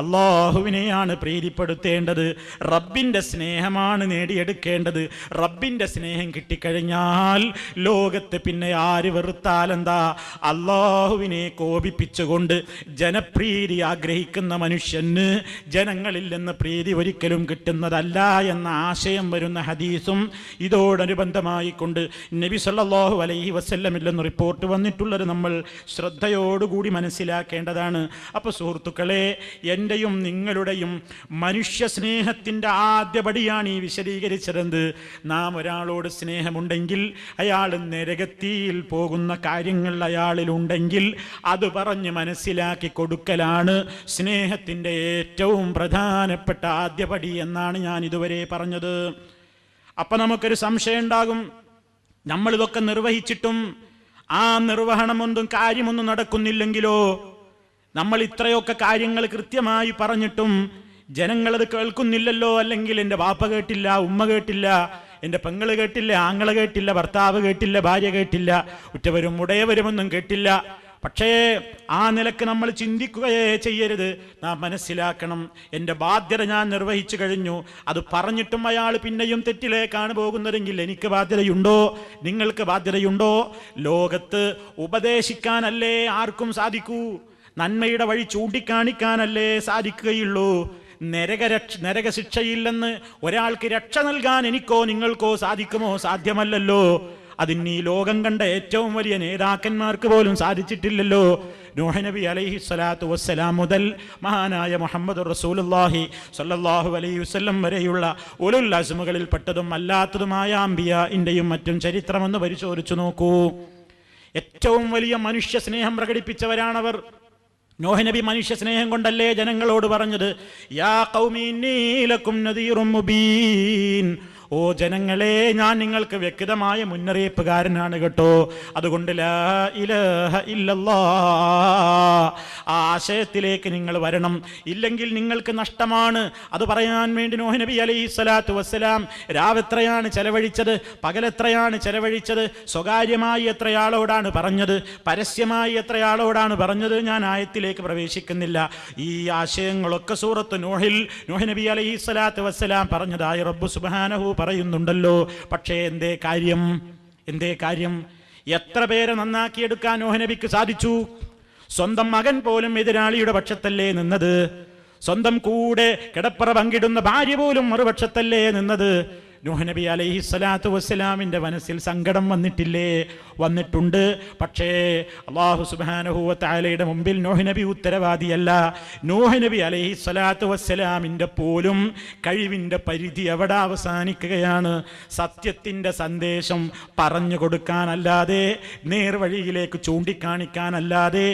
അള്ളാഹുവിനെയാണ് പ്രീതിപ്പെടുത്തേണ്ടത്, റബ്ബിൻ്റെ സ്നേഹമാണ് നേടിയെടുക്കേണ്ടത്. റബ്ബിൻ്റെ സ്നേഹം കിട്ടിക്കഴിഞ്ഞാൽ ലോകത്ത് പിന്നെ ആര് വെറുത്താലെന്താ? അള്ളാഹുവിനെ കോപിപ്പിച്ചുകൊണ്ട് ജനപ്രീതി ആഗ്രഹിക്കുന്ന മനുഷ്യന് ജനങ്ങളിൽ നിന്ന് പ്രീതി ഒരിക്കലും കിട്ടുന്നതല്ല എന്ന ആശയം വരുന്ന ഹദീസും ഇതോടനുബന്ധമായി കൊണ്ട് നബി സല്ലല്ലാഹു അലൈഹി വസല്ലമിൽ നിന്ന് റിപ്പോർട്ട് വന്നിട്ടുള്ളത് നമ്മൾ ശ്രദ്ധയോടുകൂടി മനസ്സിലാക്കേണ്ടതാണ്. അപ്പോൾ സുഹൃത്തുക്കളെ, എൻ്റെയും നിങ്ങളുടെയും മനുഷ്യ സ്നേഹത്തിൻ്റെ ആദ്യപടിയാണ് ഈ വിശദീകരിച്ചതെന്ത്? നാം ഒരാളോട് സ്നേഹമുണ്ടെങ്കിൽ, അയാൾ നരകത്തിയിൽ പോകുന്ന കാര്യങ്ങൾ അയാളിലുണ്ടെങ്കിൽ അത് പറഞ്ഞ് മനസ്സിലാക്കി കൊടുക്കലാണ് സ്നേഹത്തിൻ്റെ ഏറ്റവും പ്രധാനപ്പെട്ട ആദ്യപടി എന്നാണ് ഞാൻ ഇതുവരെ പറഞ്ഞത്. അപ്പൊ നമുക്കൊരു സംശയം ഉണ്ടാകും, നമ്മളിതൊക്കെ നിർവഹിച്ചിട്ടും ആ നിർവഹണമൊന്നും കാര്യമൊന്നും നടക്കുന്നില്ലെങ്കിലോ? നമ്മൾ ഇത്രയൊക്കെ കാര്യങ്ങൾ കൃത്യമായി പറഞ്ഞിട്ടും ജനങ്ങളത് കേൾക്കുന്നില്ലല്ലോ. അല്ലെങ്കിൽ എൻ്റെ വാപ്പ കേട്ടില്ല, ഉമ്മ കേട്ടില്ല, എൻ്റെ പെങ്ങള് കേട്ടില്ല, ആങ്ങള് കേട്ടില്ല, ഭർത്താവ് കേട്ടില്ല, ഭാര്യ കേട്ടില്ല, ഉറ്റവരും ഉടയവരുമൊന്നും കേട്ടില്ല. പക്ഷേ ആ നിലക്ക് നമ്മൾ ചിന്തിക്കുകയേ ചെയ്യരുത്. നാം മനസ്സിലാക്കണം, എൻ്റെ ബാധ്യത ഞാൻ നിർവഹിച്ചു കഴിഞ്ഞു. അത് പറഞ്ഞിട്ടും അയാൾ പിന്നെയും തെറ്റിലേക്കാണ് പോകുന്നതെങ്കിൽ എനിക്ക് ബാധ്യതയുണ്ടോ? നിങ്ങൾക്ക് ബാധ്യതയുണ്ടോ? ലോകത്ത് ഉപദേശിക്കാനല്ലേ ആർക്കും സാധിക്കൂ, നന്മയുടെ വഴി ചൂണ്ടിക്കാണിക്കാനല്ലേ സാധിക്കുകയുള്ളൂ. നരകശിക്ഷയില്ലെന്ന് ഒരാൾക്ക് രക്ഷ നൽകാൻ എനിക്കോ നിങ്ങൾക്കോ സാധിക്കുമോ? സാധ്യമല്ലല്ലോ. അതിന് ഈ ലോകം കണ്ട ഏറ്റവും വലിയ നേതാക്കന്മാർക്ക് പോലും സാധിച്ചിട്ടില്ലല്ലോ. നൂഹ് നബി അലൈഹി സ്വലാത്തു വസ്സലാം മുതൽ മഹാനായ മുഹമ്മദ് റസൂലുള്ളാഹി സ്വല്ലല്ലാഹു അലൈഹി വസല്ലം വരെയുള്ള ഉലുൽ അസ്മുകളിൽ പെട്ടതും അല്ലാത്തതുമായ അംബിയാഇന്റെയും മറ്റും ചരിത്രമെന്ന് പരിശോധിച്ചു നോക്കൂ. ഏറ്റവും വലിയ മനുഷ്യ സ്നേഹം പ്രകടിപ്പിച്ചവരാണവർ. നോഹ് നബി മനുഷ്യ സ്നേഹം കൊണ്ടല്ലേ ജനങ്ങളോട് പറഞ്ഞത്, യാ ഖൗമി ഇന്നി ലക്കും നദീറും മുബീൻ, ഓ ജനങ്ങളെ, ഞാൻ നിങ്ങൾക്ക് വ്യക്തമായ മുന്നറിയിപ്പുകാരനാണ് കേട്ടോ. അതുകൊണ്ട് ലാ ഇലാഹ ഇല്ലല്ലാഹ്, ആ ആശയത്തിലേക്ക് നിങ്ങൾ വരണം, ഇല്ലെങ്കിൽ നിങ്ങൾക്ക് നഷ്ടമാണ്. അത് പറയാൻ വേണ്ടി നോഹ് നബി അലൈഹി സ്വലാത്തു വസ്സലാം രാവെത്രയാണ് ചെലവഴിച്ചത്, പകലെത്രയാണ് ചെലവഴിച്ചത്, സ്വകാര്യമായി എത്രയാളോടാണ് പറഞ്ഞത്, പരസ്യമായി എത്രയാളോടാണ് പറഞ്ഞത്, ഞാൻ ആയത്തിലേക്ക് പ്രവേശിക്കുന്നില്ല. ഈ ആശയങ്ങളൊക്കെ സൂറത്ത് നോഹിൽ നോഹ് നബി അലൈഹി സ്വലാത്തു വസ്സലാം പറഞ്ഞതായി റബ്ബ് സുബ്ഹാനഹു പറയുന്നുണ്ടല്ലോ. പക്ഷേ എന്തേ കാര്യം? എത്ര പേരെ നന്നാക്കിയെടുക്കാൻ നോഹ് നബിക്ക് സാധിച്ചു? സ്വന്തം മകൻ പോലും എതിരാളിയുടെ പക്ഷത്തല്ലേ നിന്നത്? സ്വന്തം കൂടെ കിടപ്പറ പങ്കിടുന്ന ഭാര്യ പോലും മറുപക്ഷത്തല്ലേ നിന്നത്? നൂഹ് നബി അലൈഹി സ്വലാത്തു വസ്സലാമിന്റെ മനസ്സിൽ സങ്കടം വന്നിട്ടില്ലേ? വന്നിട്ടുണ്ട്. പക്ഷേ അല്ലാഹു സുബ്ഹാനഹു വ തആലയുടെ മുമ്പിൽ നൂഹ് നബി ഉത്തരവാദിയല്ല. നൂഹ് നബി അലൈഹി സ്വലാത്തു വസ്സലാമിന്റെ പോലും കഴിവിന്റെ പരിധി എവിടെ അവസാനിക്കുകയാണ്? സത്യത്തിന്റെ സന്ദേശം പറഞ്ഞു കൊടുക്കാനല്ലാതെ, നേർവഴിയിലേക്ക് ചൂണ്ടിക്കാണിക്കാനല്ലാതെ,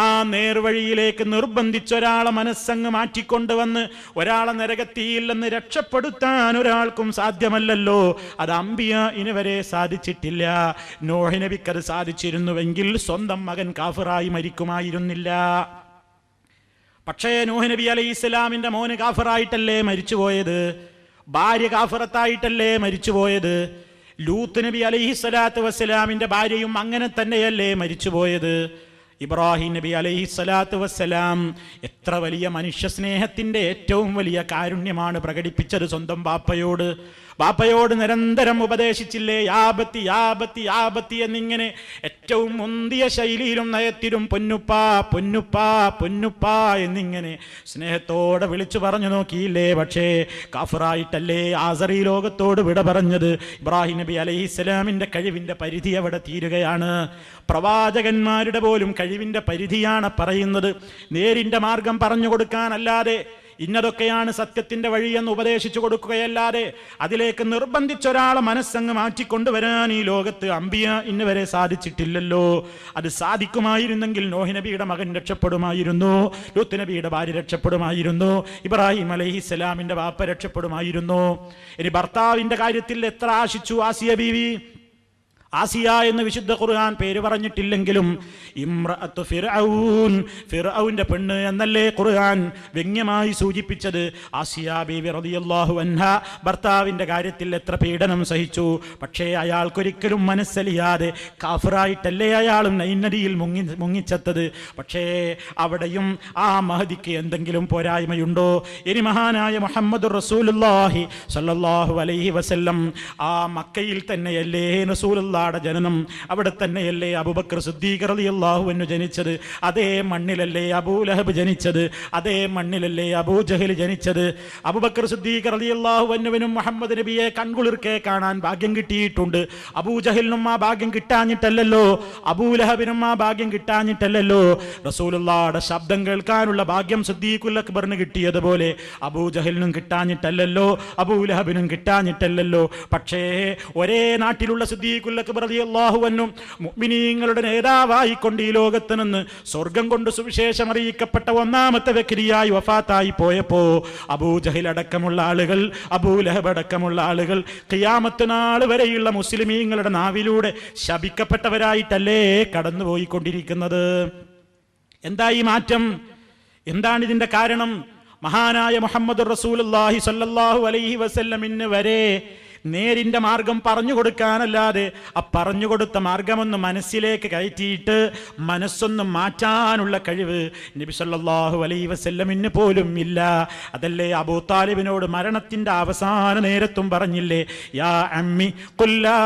ആ നേർവഴിയിലേക്ക് നിർബന്ധിച്ചൊരാളെ മനസ്സങ്ങ് മാറ്റിക്കൊണ്ടുവന്ന് ഒരാളെ നരകത്തിയില്ലെന്ന് രക്ഷപ്പെടുത്താൻ ഒരാൾക്കും സാധ്യമല്ലല്ലോ. അത് അംബിയാഇന് വരെ സാധിച്ചിട്ടില്ല. നോഹ് നബിക്ക് അത് സാധിച്ചിരുന്നുവെങ്കിൽ സ്വന്തം മകൻ കാഫിറായി മരിക്കുമായിരുന്നില്ല. പക്ഷേ നൂഹ് നബി അലൈഹി ഇസ്ലാമിന്റെ മോന് കാഫിറായിട്ടല്ലേ മരിച്ചുപോയത്? ഭാര്യ കാഫിറത്തായിട്ടല്ലേ മരിച്ചുപോയത്? ലൂത്ത് നബി അലൈഹി സ്വലാത്തു വസ്സലാമിന്റെ ഭാര്യയും അങ്ങനെ തന്നെയല്ലേ മരിച്ചുപോയത്? ഇബ്രാഹിം നബി അലൈഹി സ്വലാത്തു വസ്സലാം എത്ര വലിയ മനുഷ്യ സ്നേഹത്തിന്റെ ഏറ്റവും വലിയ കാരുണ്യമാണ് പ്രകടിപ്പിച്ചത് സ്വന്തം ബാപ്പയോട് നിരന്തരം ഉപദേശിച്ചില്ലേ? യാബത്തി യാബത്തി യാബത്തി എന്നിങ്ങനെ ഏറ്റവും മുന്തിയ ശൈലിയിലും നയത്തിലും പൊന്നുപ്പാ പൊന്നുപ്പാ പൊന്നുപ്പാ എന്നിങ്ങനെ സ്നേഹത്തോടെ വിളിച്ചു പറഞ്ഞു നോക്കിയില്ലേ? പക്ഷേ കാഫിറായിട്ടല്ലേ ആസറി ലോകത്തോട് വിട പറഞ്ഞത്? ഇബ്രാഹിം നബി അലൈഹിസ്സലാമിന്റെ കഴിവിന്റെ പരിധി അവിടെ തീരുകയാണ്. പ്രവാചകന്മാരുടെ പോലും കഴിവിന്റെ പരിധിയാണ് പറയുന്നത്. നേരിന്റെ മാർഗം പറഞ്ഞു കൊടുക്കാനല്ലാതെ, ഇന്നതൊക്കെയാണ് സത്യത്തിന്റെ വഴിയെന്ന് ഉപദേശിച്ചു കൊടുക്കുകയല്ലാതെ, അതിലേക്ക് നിർബന്ധിച്ചൊരാളെ മനസ്സങ്ങ് മാറ്റിക്കൊണ്ടുവരാൻ ഈ ലോകത്ത് അംബിയാഇന് വരെ സാധിച്ചിട്ടില്ലല്ലോ. അത് സാധിക്കുമായിരുന്നെങ്കിൽ നോഹ് നബിയുടെ മകൻ രക്ഷപ്പെടുമായിരുന്നു, ലൂത്ത് നബിയുടെ ഭാര്യ രക്ഷപ്പെടുമായിരുന്നു, ഇബ്രാഹിം അലൈഹിസ്സലാമിന്റെ വാപ്പ രക്ഷപ്പെടുമായിരുന്നു. ഇനി ഭർത്താവിന്റെ കാര്യത്തിൽ എത്ര ആശിച്ചു ആസിയ ബീവി. ആസിയ എന്ന് വിശുദ്ധ ഖുർആൻ പേര് പറഞ്ഞിട്ടില്ലെങ്കിലും ഇംറഅത്തു ഫിർഔൻ, ഫിർഔന്റെ പെണ്ണ് എന്നല്ലേ ഖുർആൻ വ്യംഗ്യമായി സൂചിപ്പിച്ചത്. ആസിയ ബീവി റളിയല്ലാഹു അൻഹ ഭർത്താവിന്റെ കാര്യത്തിൽ എത്ര പീഡനം സഹിച്ചു. പക്ഷേ അയാൾക്കൊരിക്കലും മനസ്സലിയാതെ കാഫിറായിട്ടല്ലേ അയാളും നൈനദിയിൽ മുങ്ങിച്ചത്തത്. പക്ഷേ അവിടെയും ആ മഹദിക്ക് എന്തെങ്കിലും പോരായ്മയുണ്ടോ? ഇനി മഹാനായ മുഹമ്മദുർ റസൂലുള്ളാഹി സ്വല്ലല്ലാഹു അലൈഹി വസല്ലം ആ മക്കയിൽ തന്നെയല്ലേ റസൂലുള്ളാഹി ജനനം? അവിടെ തന്നെയല്ലേ അബൂബക്കർ സിദ്ദീഖ് റളിയല്ലാഹു അൻഹു ജനിച്ചത്? അതേ മണ്ണിലല്ലേ അബൂലഹബ് ജനിച്ചത്? അതേ മണ്ണിലല്ലേ അബൂജഹൽ ജനിച്ചത്? അബൂബക്കർ സിദ്ദീഖ് റളിയല്ലാഹു അൻഹുവിനും മുഹമ്മദ് നബിയെ കൺകുളിർക്കെ കാണാൻ ഭാഗ്യം കിട്ടിയിട്ടുണ്ട്. അബൂജഹലിനും ആ ഭാഗ്യം കിട്ടാഞ്ഞിട്ടല്ലല്ലോ, അബൂലഹബിനും ആ ഭാഗ്യം കിട്ടാഞ്ഞിട്ടല്ലല്ലോ. റസൂലുള്ളാഹിയുടെ ശബ്ദം കേൾക്കാനുള്ള ഭാഗ്യം സിദ്ദീഖുൽ അക്ബറിന് കിട്ടിയതുപോലെ അബൂജഹലിനും കിട്ടാഞ്ഞിട്ടല്ലല്ലോ, അബൂലഹബിനും കിട്ടാഞ്ഞിട്ടല്ലല്ലോ. പക്ഷേ ഒരേ നാട്ടിലുള്ള സിദ്ദീഖുൽ റളിയല്ലാഹു അൻഹു മുഅ്മിനീങ്ങളുടെ നേതാവായിക്കൊണ്ട് ഈ ലോകത്ത് നിന്ന് സ്വർഗം കൊണ്ട് സുവിശേഷം അറിയിക്കപ്പെട്ട ഒന്നാമത്തെ വ്യക്തിയായി വഫാത്തായി പോയപ്പോ അബൂജഹൽ അടക്കമുള്ള ആളുകൾ, അബൂലഹബ് അടക്കമുള്ള ആളുകൾ ഖിയാമത്ത് നാൾ വരെയുള്ള മുസ്ലിമീങ്ങളുടെ നാവിലൂടെ ശപിക്കപ്പെട്ടവരായിട്ടല്ലേ കടന്നുപോയിക്കൊണ്ടിരിക്കുന്നത്. എന്താ ഈ മാറ്റം? എന്താണ് ഇതിന്റെ കാരണം? മഹാനായ മുഹമ്മദ് റസൂലുള്ളാഹി സ്വല്ലല്ലാഹു അലൈഹി വസല്ലമിന് വരെ നേരിന്റെ മാർഗം പറഞ്ഞു കൊടുക്കാനല്ലാതെ ആ പറഞ്ഞു കൊടുത്ത മാർഗമൊന്ന് മനസ്സിലേക്ക് കയറ്റിയിട്ട് മനസ്സൊന്നും മാറ്റാനുള്ള കഴിവ് നബി സല്ലല്ലാഹു അലൈഹി വസല്ലമിന് പോലും ഇല്ല. അതല്ലേ അബൂ താലിബിനോട് മരണത്തിന്റെ അവസാന നേരത്തും പറഞ്ഞില്ലേ, യാ അമ്മി ഖുൽ ലാ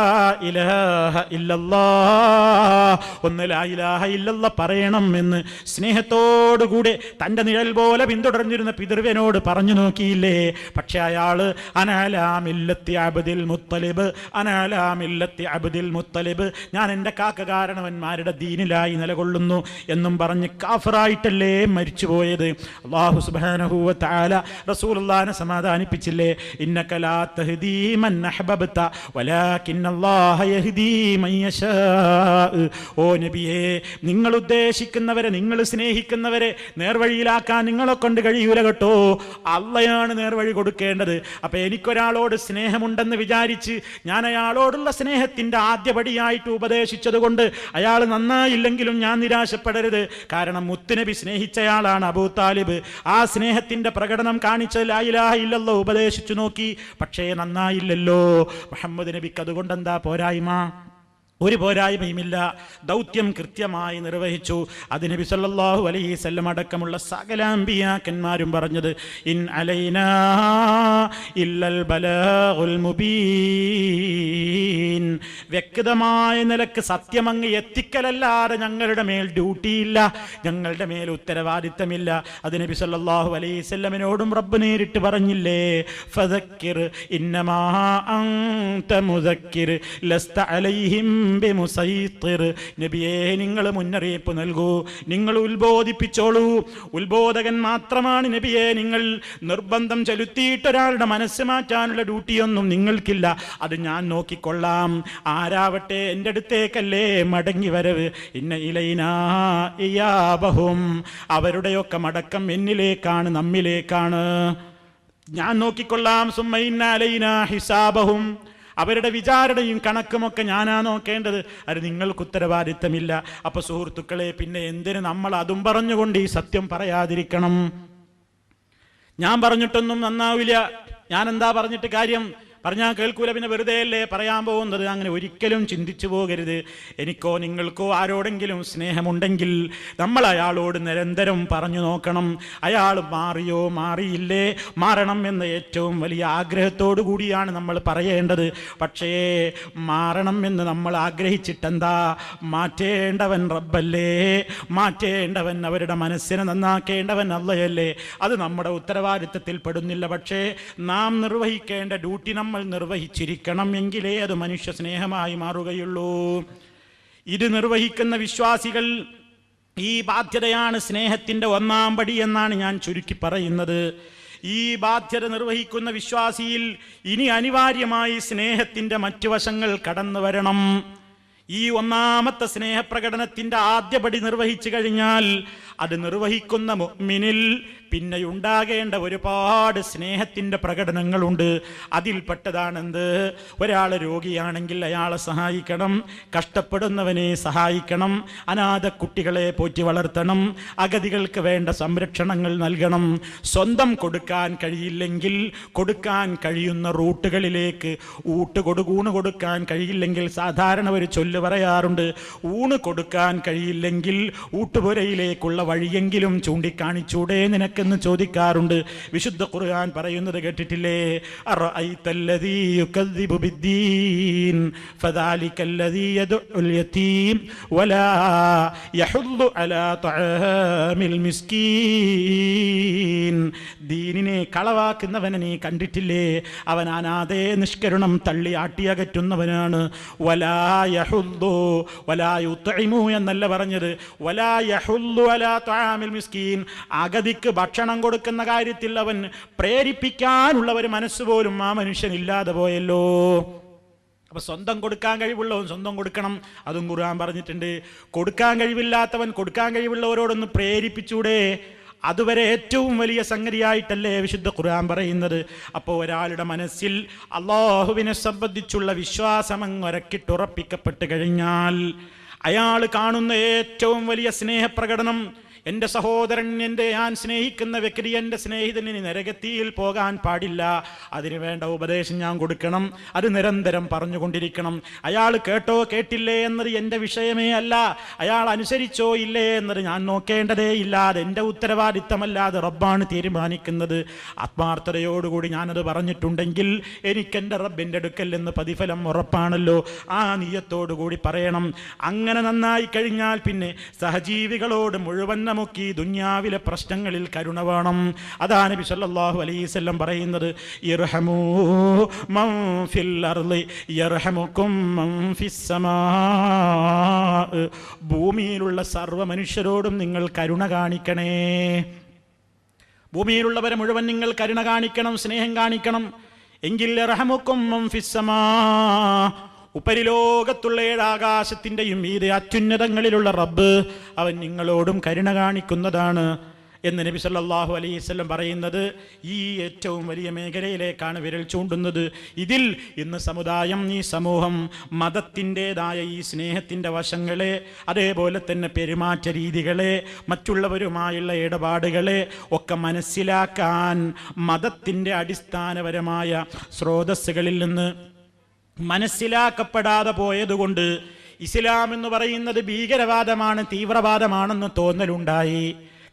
ഇലാഹ ഇല്ലല്ലാഹ്, ഒന്ന് ലാ ഇലാഹ ഇല്ലല്ലാഹ് പറയണം എന്ന് സ്നേഹത്തോടുകൂടെ തന്റെ നിഴൽ പോലെ പിന്തുടർന്നിരുന്ന പിതൃവ്യനോട് പറഞ്ഞു നോക്കിയില്ലേ? പക്ഷെ അയാള് അനലാമില്ലത്തി അബ്ദിൻ അബ്ദിൽ മുത്തലിബ് അന അലാ മില്ലത്തി അബ്ദിൽ മുത്തലിബ്, ഞാൻ എൻ്റെ കാക്കകാരണവന്മാരുടെ ദീനിലായി നിലകൊള്ളുന്നു എന്നും പറഞ്ഞ് കാഫിറായിട്ടല്ലേ മരിച്ചുപോയത്. അല്ലാഹു സുബ്ഹാനഹു വ തആല റസൂലുള്ളാഹിനെ സമാധാനിപ്പിച്ചില്ലേ, ഇന്നക ലാ തഹ്ദീ മൻ അഹ്ബബ്ത വലാകിന്നല്ലാഹ യഹ്ദീ മൻ യശാ. ഓ നബിയേ, നിങ്ങൾ ഉദ്ദേശിക്കുന്നവരെ, നിങ്ങൾ സ്നേഹിക്കുന്നവരെ നേർവഴിയിലാക്കാൻ നിങ്ങളെ കൊണ്ട് കഴിയൂല കേട്ടോ. അള്ളയാണ് നേർവഴി കൊടുക്കേണ്ടത്. അപ്പൊ എനിക്കൊരാളോട് സ്നേഹമുണ്ടെന്ന് വിചാരിച്ച് ഞാൻ അയാളോടുള്ള സ്നേഹത്തിന്റെ ആദ്യപടിയായിട്ട് ഉപദേശിച്ചത് കൊണ്ട് അയാൾ നന്നായില്ലെങ്കിലും ഞാൻ നിരാശപ്പെടരുത്. കാരണം മുത്തുനബി സ്നേഹിച്ചയാളാണ് അബൂ താലിബ്. ആ സ്നേഹത്തിന്റെ പ്രകടനം കാണിച്ച് ലാ ഇലാഹ ഇല്ലല്ലാഹ് ഉപദേശിച്ചു നോക്കി, പക്ഷേ നന്നായില്ലല്ലോ. മുഹമ്മദ് നബിക്ക് അതുകൊണ്ട് എന്താ പോരായ്മ? ഒരു പോരായ്മയുമില്ല. ദൗത്യം കൃത്യമായി നിർവഹിച്ചു. അത് നബി സല്ലല്ലാഹു അലൈഹി വസല്ലം അടക്കമുള്ള സകല അമ്പിയാക്കന്മാരും പറഞ്ഞത്, ഇൻ അലൈനാ ഇല്ലൽ ബലാഗുൽ മുബീൻ. വ്യക്തമായ നിലക്ക് സത്യമങ്ങ് എത്തിക്കലല്ലാതെ ഞങ്ങളുടെ മേൽ ഡ്യൂട്ടിയില്ല, ഞങ്ങളുടെ മേൽ ഉത്തരവാദിത്തമില്ല. അത് നബി സല്ലല്ലാഹു അലൈഹി വസല്ലമിനോടും റബ്ബ് നേരിട്ട് പറഞ്ഞില്ലേ, ഫദക്കിർ ഇന്നമാ അൻത മുദക്കിർ ലസ്ത അലൈഹിം ബിമുസൈത്തിർ. നബിയേ, നിങ്ങൾ മുന്നറിയിപ്പ് നൽകൂ, നിങ്ങൾ ഉത്ബോധിപ്പിച്ചോളൂ. ഉത്ബോധകൻ മാത്രമാണ് നബിയെ. നിങ്ങൾ നിർബന്ധം ചെലുത്തിയിട്ടൊരാളുടെ മനസ്സ് മാറ്റാനുള്ള ഡ്യൂട്ടിയൊന്നും നിങ്ങൾക്കില്ല. അത് ഞാൻ നോക്കിക്കൊള്ളാം. ആരാവട്ടെ എൻ്റെ അടുത്തേക്കല്ലേ മടങ്ങി വരവ്. ഇന്ന ഇലൈനാ ഇയാബഹും. അവരുടെയൊക്കെ മടക്കം എന്നിലേക്കാണ്, നമ്മിലേക്കാണ്. ഞാൻ നോക്കിക്കൊള്ളാം. സുമ്മ ഇന്ന അലൈനാ ഹിസാബഹും. അവരുടെ വിചാരണയും കണക്കുമൊക്കെ ഞാനാ നോക്കേണ്ടത്. അത് നിങ്ങൾക്ക് ഉത്തരവാദിത്തമില്ല. അപ്പൊ സുഹൃത്തുക്കളെ, പിന്നെ എന്തിന് നമ്മൾ അതും പറഞ്ഞുകൊണ്ട് ഈ സത്യം പറയാതിരിക്കണം? ഞാൻ പറഞ്ഞിട്ടൊന്നും നന്നാവില്ല, ഞാൻ എന്താ പറഞ്ഞിട്ട് കാര്യം? പറഞ്ഞാൽ കേൾക്കൂല, പിന്നെ വെറുതെ അല്ലേ പറയാൻ പോകുന്നത്. അങ്ങനെ ഒരിക്കലും ചിന്തിച്ചു പോകരുത്. എനിക്കോ നിങ്ങൾക്കോ ആരോടെങ്കിലും സ്നേഹമുണ്ടെങ്കിൽ നമ്മൾ അയാളോട് നിരന്തരം പറഞ്ഞു നോക്കണം. അയാൾ മാറിയോ മാറിയില്ലേ, മാറണം എന്ന ഏറ്റവും വലിയ ആഗ്രഹത്തോടു കൂടിയാണ് നമ്മൾ പറയേണ്ടത്. പക്ഷേ മാറണം എന്ന് നമ്മൾ ആഗ്രഹിച്ചിട്ടെന്താ? മാറ്റേണ്ടവൻ റബ്ബല്ലേ, മാറ്റേണ്ടവൻ, അവരുടെ മനസ്സിനെ നന്നാക്കേണ്ടവൻ അള്ളയല്ലേ. അത് നമ്മുടെ ഉത്തരവാദിത്തത്തിൽ പെടുന്നില്ല. പക്ഷേ നാം നിർവഹിക്കേണ്ട ഡ്യൂട്ടി നമ്മൾ നിർവഹിച്ചിരിക്കണം. എങ്കിലേ അത് മനുഷ്യ സ്നേഹമായി മാറുകയുള്ളൂ. ഇത് നിർവഹിക്കുന്ന വിശ്വാസികൾ, ഈ ബാധ്യതയാണ് സ്നേഹത്തിന്റെ ഒന്നാം പടി എന്നാണ് ഞാൻ ചുരുക്കി പറയുന്നത്. ഈ ബാധ്യത നിർവഹിക്കുന്ന വിശ്വാസിയിൽ ഇനി അനിവാര്യമായി സ്നേഹത്തിന്റെ മറ്റു വശങ്ങൾ കടന്നു വരണം. ഈ ഒന്നാമത്തെ സ്നേഹപ്രകടനത്തിന്റെ ആദ്യപടി നിർവഹിച്ചു കഴിഞ്ഞാൽ അത് നിർവഹിക്കുന്ന മുഅ്മിനിൽ പിന്നെ ഉണ്ടാകേണ്ട ഒരുപാട് സ്നേഹത്തിന്റെ പ്രകടനങ്ങളുണ്ട്. അതിൽപ്പെട്ടതാണെന്ത്? ഒരാൾ രോഗിയാണെങ്കിൽ അയാളെ സഹായിക്കണം, കഷ്ടപ്പെടുന്നവനെ സഹായിക്കണം, അനാഥ കുട്ടികളെ പോറ്റി വളർത്തണം, അഗതികൾക്ക് വേണ്ട സംരക്ഷണങ്ങൾ നൽകണം. സ്വന്തം കൊടുക്കാൻ കഴിയില്ലെങ്കിൽ കൊടുക്കാൻ കഴിയുന്ന റൂട്ടുകളിലേക്ക് ഊണ് കൊടുക്കാൻ കഴിയില്ലെങ്കിൽ സാധാരണ ഒരു ചൊല്ല് പറയാറുണ്ട്, ഊണ് കൊടുക്കാൻ കഴിയില്ലെങ്കിൽ ഊട്ടുപുരയിലേക്കുള്ള വഴിയെങ്കിലും ചൂണ്ടിക്കാണിച്ചൂടെ നിനക്കെന്ന് ചോദിക്കാറുണ്ട്. വിശുദ്ധ ഖുർആൻ പറയുന്നത് കേട്ടിട്ടില്ലേ? അറഅയ്തല്ലദീ യുകദ്ദിബു ബിദ്ദീൻ ഫദാലികല്ലദീ യദ്ഉൽ യതീം വലാ യഹുദ്ദു അലാ തആമിൽ മിസ്കീൻ. ദീനിനെ കളവാക്കുന്നവനെ നീ കണ്ടിട്ടില്ലേ? അവൻ അനാഥയെ നിഷ്കരുണം തള്ളി ആട്ടിയകറ്റുന്നവനാണ്. വലാ യഹുദ്ദു വലാ യുത്ഇമു എന്നല്ല പറഞ്ഞത്, വലാ യഹുദ്ദു അലാ തആമിൽ മിസ്കീൻ. അഗതിക്ക് ഭക്ഷണം കൊടുക്കുന്ന കാര്യത്തിൽ അവൻ പ്രേരിപ്പിക്കാനുള്ള ഒരു മനസ്സുപോലും ആ മനുഷ്യനില്ലാതെ പോയല്ലോ. അപ്പൊ സ്വന്തം കൊടുക്കാൻ കഴിവുള്ളവൻ സ്വന്തം കൊടുക്കണം, അതും ഖുർആൻ പറഞ്ഞിട്ടുണ്ട്. കൊടുക്കാൻ കഴിവില്ലാത്തവൻ കൊടുക്കാൻ കഴിവുള്ളവരോടൊന്ന് പ്രേരിപ്പിച്ചൂടെ? അതുവരെ ഏറ്റവും വലിയ സംഗതിയായിട്ടല്ലേ വിശുദ്ധ ഖുർആൻ പറയുന്നത്. അപ്പോൾ ഒരാളുടെ മനസ്സിൽ അല്ലാഹുവിനെ സംബന്ധിച്ചുള്ള വിശ്വാസം അങ്ങ് ഒരക്കിട്ടുറപ്പിക്കപ്പെട്ട് കഴിഞ്ഞാൽ അയാൾ കാണുന്ന ഏറ്റവും വലിയ സ്നേഹപ്രകടനം, എൻ്റെ സഹോദരൻ, ഞാൻ സ്നേഹിക്കുന്ന വ്യക്തി, എൻ്റെ സ്നേഹിതന് നരകത്തിയിൽ പോകാൻ പാടില്ല, അതിനു വേണ്ട ഉപദേശം ഞാൻ കൊടുക്കണം, അത് നിരന്തരം പറഞ്ഞുകൊണ്ടിരിക്കണം. അയാൾ കേട്ടോ കേട്ടില്ലേ എന്നത് എൻ്റെ വിഷയമേ അല്ല, അയാൾ അനുസരിച്ചോ ഇല്ലേ എന്നത് ഞാൻ നോക്കേണ്ടതേ ഇല്ല, അതെൻ്റെ ഉത്തരവാദിത്തമല്ലാതെ റബ്ബാണ് തീരുമാനിക്കുന്നത്. ആത്മാർത്ഥതയോടുകൂടി ഞാനത് പറഞ്ഞിട്ടുണ്ടെങ്കിൽ എനിക്കെൻ്റെ റബ്ബിൻ്റെ അടുക്കൽ നിന്ന് പ്രതിഫലം ഉറപ്പാണല്ലോ. ആ നിയ്യത്തോടുകൂടി പറയണം. അങ്ങനെ നന്നായി കഴിഞ്ഞാൽ പിന്നെ സഹജീവികളോട് മുഴുവൻ നമുക്ക് ഈ ദുനിയാവിലെ പ്രശ്നങ്ങളിൽ കരുണ വേണം. അതാണ് നബി സല്ലല്ലാഹു അലൈഹി വസല്ലം പറയുന്നത്, ഇർഹമൂ മൻ ഫിൽ അർളി യർഹമുക്കും മൻ ഫിസ് സമാ. ഭൂമിയിലുള്ള സർവ്വ മനുഷ്യരോടും നിങ്ങൾ കരുണ കാണിക്കണേ. ഭൂമിയിലുള്ളവരെ മുഴുവൻ നിങ്ങൾ കരുണ കാണിക്കണം, സ്നേഹം കാണിക്കണം. എങ്കിൽ യർഹമുക്കും മൻ ഫിസ് സമാ, ഉപരിലോകത്തുള്ള ഏഴാകാശത്തിൻ്റെയും മീതെ അത്യുന്നതങ്ങളിലുള്ള റബ്ബ് അവൻ നിങ്ങളോടും കരുണ കാണിക്കുന്നതാണ് എന്ന് നബി സല്ലല്ലാഹു അലൈഹി വസല്ലം പറയുന്നത് ഈ ഏറ്റവും വലിയ മേഖലയിലേക്കാണ് വിരൽ ചൂണ്ടുന്നത്. ഇതിൽ ഇന്ന് സമുദായം, ഈ സമൂഹം മതത്തിൻ്റെതായ ഈ സ്നേഹത്തിൻ്റെ വശങ്ങളെ, അതേപോലെ തന്നെ പെരുമാറ്റ രീതികളെ, മറ്റുള്ളവരുമായുള്ള ഇടപാടുകളെ ഒക്കെ മനസ്സിലാക്കാൻ മതത്തിൻ്റെ അടിസ്ഥാനപരമായ സ്രോതസ്സുകളിൽ നിന്ന് മനസ്സിലാക്കപ്പെടാതെ പോയതുകൊണ്ട് ഇസ്ലാം എന്ന് പറയുന്നത് ഭീകരവാദമാണ്, തീവ്രവാദമാണെന്ന് തോന്നലുണ്ടായി.